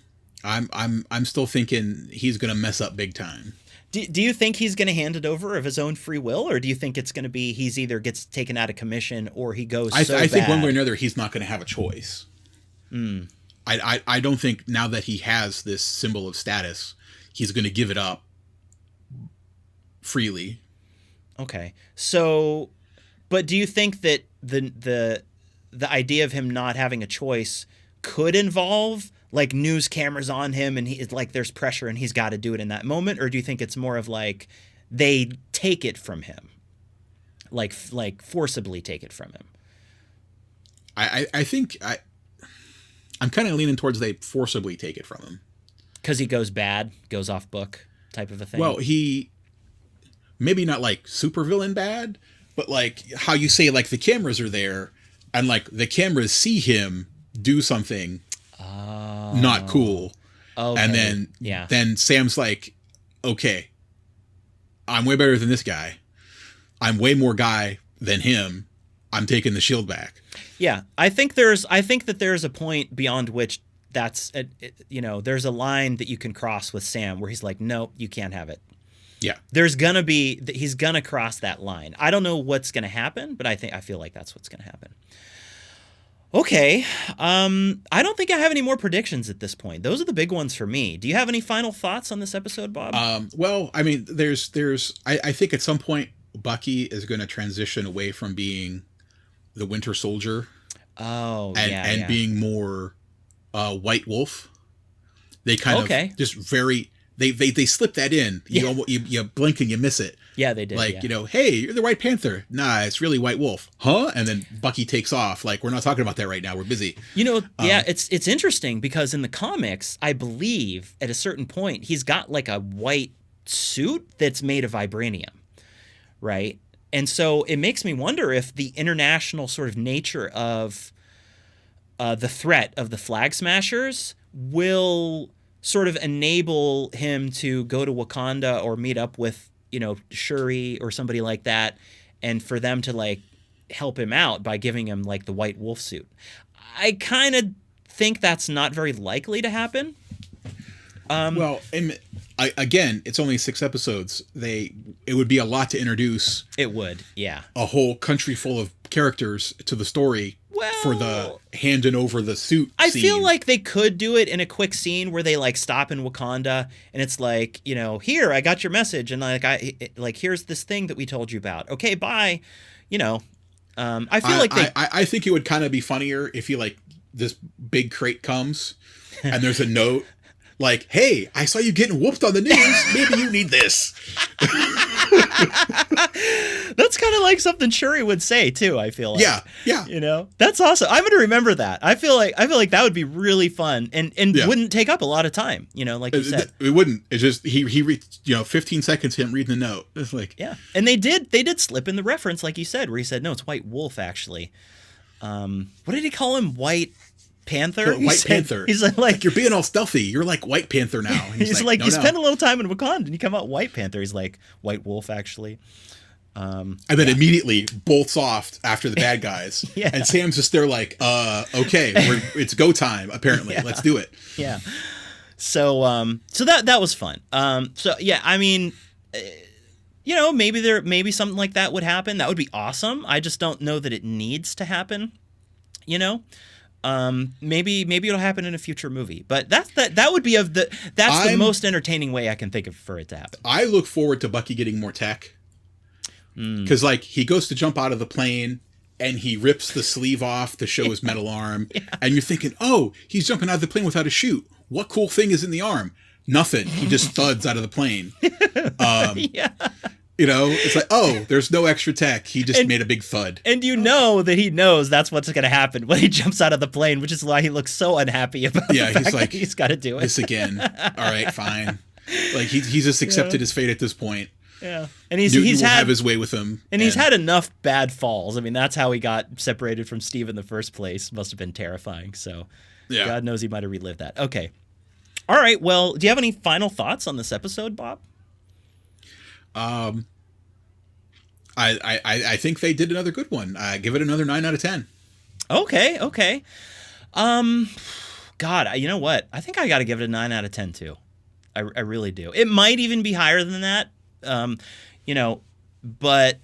still thinking he's gonna mess up big time. Do you think he's going to hand it over of his own free will, or do you think it's going to be he's either gets taken out of commission or he goes I think one way or another he's not going to have a choice. I don't think now that he has this symbol of status, he's going to give it up freely. Okay. So, but do you think that the idea of him not having a choice could involve like news cameras on him, and it's like there's pressure and he's got to do it in that moment? Or do you think it's more of like they take it from him, like forcibly take it from him? I think I'm kind of leaning towards they forcibly take it from him, because he goes off book type of a thing. Well, he maybe not like supervillain bad, but like how you say, like the cameras are there and like the cameras see him do something not cool. Okay. And then Sam's like, okay, I'm way better than this guy. I'm way more guy than him. I'm taking the shield back. Yeah. I think that there's a point beyond which there's a line that you can cross with Sam where he's like, nope, you can't have it. Yeah. He's going to cross that line. I don't know what's going to happen, but I feel like that's what's going to happen. Okay. I don't think I have any more predictions at this point. Those are the big ones for me. Do you have any final thoughts on this episode, Bob? Well, I mean, I think at some point Bucky is going to transition away from being the Winter Soldier. And being more White Wolf. They kind of just they slip that in. You blink and you miss it. Yeah, they did. Like, hey, you're the White Panther. Nah, it's really White Wolf. Huh? And then Bucky takes off. Like, we're not talking about that right now. We're busy. It's interesting because in the comics, I believe at a certain point, he's got like a white suit that's made of vibranium, right? And so it makes me wonder if the international sort of nature of the threat of the Flag Smashers will sort of enable him to go to Wakanda or meet up with Shuri or somebody like that, and for them to like help him out by giving him like the White Wolf suit. I kind of think that's not very likely to happen. Again, it's only 6 episodes. It would be a lot to introduce. It would, yeah. A whole country full of characters to the story for the handing over the suit scene. I feel like they could do it in a quick scene where they like stop in Wakanda and it's like, here, I got your message, and like here's this thing that we told you about. Okay, bye. I feel I think it would kind of be funnier if this big crate comes and there's a note like, hey, I saw you getting whooped on the news. Maybe you need this. That's kind of like something Shuri would say too, I feel like. Yeah. That's awesome. I'm going to remember that. I feel like that would be really fun and wouldn't take up a lot of time, like you said. It wouldn't. It's just he 15 seconds him reading the note. It's like, yeah. And they did slip in the reference like you said, where he said, no, it's White Wolf actually. What did he call him? White Panther? White Panther. He's like, you're being all stealthy. You're like White Panther now. He's like, no, you spend a little time in Wakanda and you come out White Panther. He's like, White Wolf, actually. And then immediately bolts off after the bad guys. Yeah. And Sam's just there like, okay, it's go time, apparently. Yeah. Let's do it. Yeah. So that was fun. So yeah, I mean, maybe something like that would happen. That would be awesome. I just don't know that it needs to happen. Maybe it'll happen in a future movie, but that would be the most entertaining way I can think of for it to happen. I look forward to Bucky getting more tech. Because like he goes to jump out of the plane and he rips the sleeve off to show his metal arm. Yeah. And you're thinking, oh, he's jumping out of the plane without a chute. What cool thing is in the arm? Nothing. He just thuds out of the plane. Yeah. It's like, oh, there's no extra tech. He just made a big thud. And that he knows that's what's going to happen when he jumps out of the plane, which is why he looks so unhappy about the fact that he's got to do it. This again. All right, fine. Like he's just accepted his fate at this point. Yeah, and he's had have his way with him, and he's had enough bad falls. I mean, that's how he got separated from Steve in the first place. Must have been terrifying. So, yeah. God knows he might have relived that. Okay, all right. Well, do you have any final thoughts on this episode, Bob? I think they did another good one. I give it another 9 out of 10. Okay. God, you know what? I think I got to give it a 9 out of 10 too. I really do. It might even be higher than that. But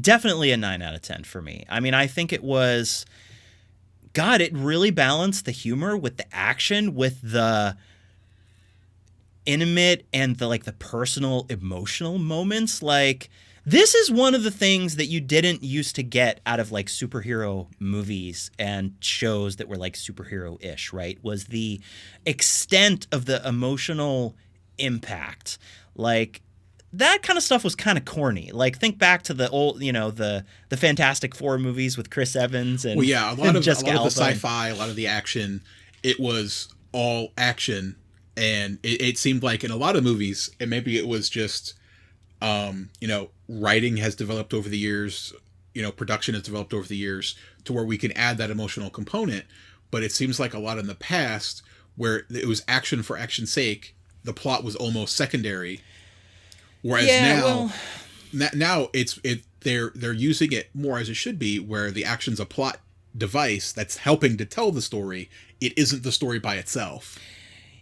definitely a 9 out of 10 for me. I mean, I think it was, God, it really balanced the humor with the action, with the intimate and the personal emotional moments. Like, this is one of the things that you didn't used to get out of superhero movies and shows that were superhero-ish, right? Was the extent of the emotional impact. That kind of stuff was kind of corny. Think back to the old, the Fantastic Four movies with Chris Evans and a lot of the sci-fi, a lot of the action. It was all action, and it seemed like in a lot of movies, and maybe it was just, writing has developed over the years, production has developed over the years to where we can add that emotional component. But it seems like a lot in the past where it was action for action's sake, the plot was almost secondary. Whereas now they're using it more as it should be, where the action's a plot device that's helping to tell the story. It isn't the story by itself.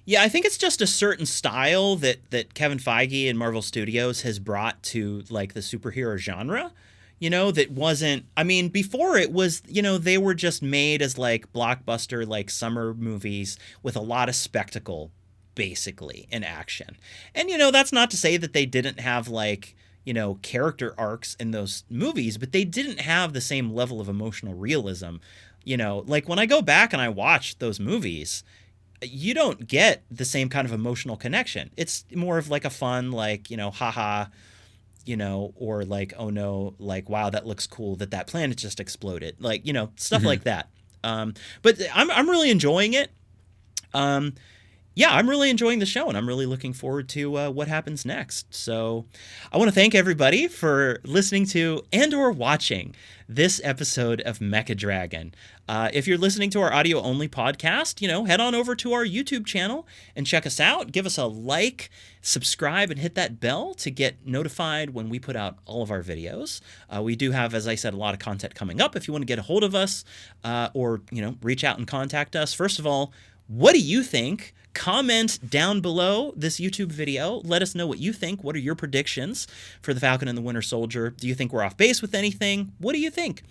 Yeah, I think it's just a certain style that Kevin Feige and Marvel Studios has brought to the superhero genre. That wasn't, I mean, before it was, they were just made as blockbuster summer movies with a lot of spectacle, basically, in action. And that's not to say that they didn't have character arcs in those movies, but they didn't have the same level of emotional realism. When I go back and I watch those movies, you don't get the same kind of emotional connection. It's more of a fun haha, or oh no, wow, that looks cool that planet just exploded, stuff like that. But I'm really enjoying it. Yeah, I'm really enjoying the show, and I'm really looking forward to what happens next. So I want to thank everybody for listening to and or watching this episode of Mecha Dragon. If you're listening to our audio-only podcast, head on over to our YouTube channel and check us out. Give us a like, subscribe, and hit that bell to get notified when we put out all of our videos. We do have, as I said, a lot of content coming up. If you want to get a hold of us or reach out and contact us, first of all, what do you think? Comment down below this YouTube video. Let us know what you think. What are your predictions for the Falcon and the Winter Soldier? Do you think we're off base with anything? What do you think?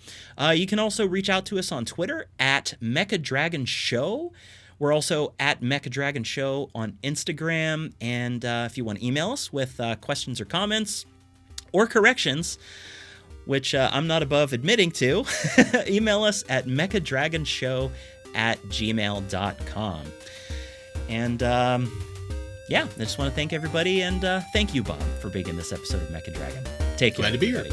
You can also reach out to us on Twitter at Mecha Dragon Show. We're also at Mecha Dragon Show on Instagram. And if you want to email us with questions or comments or corrections, which I'm not above admitting to, email us at mechadragonshow@gmail.com. And I just want to thank everybody, and thank you, Bob, for being in this episode of Mecha Dragon. Take care. Glad to be here.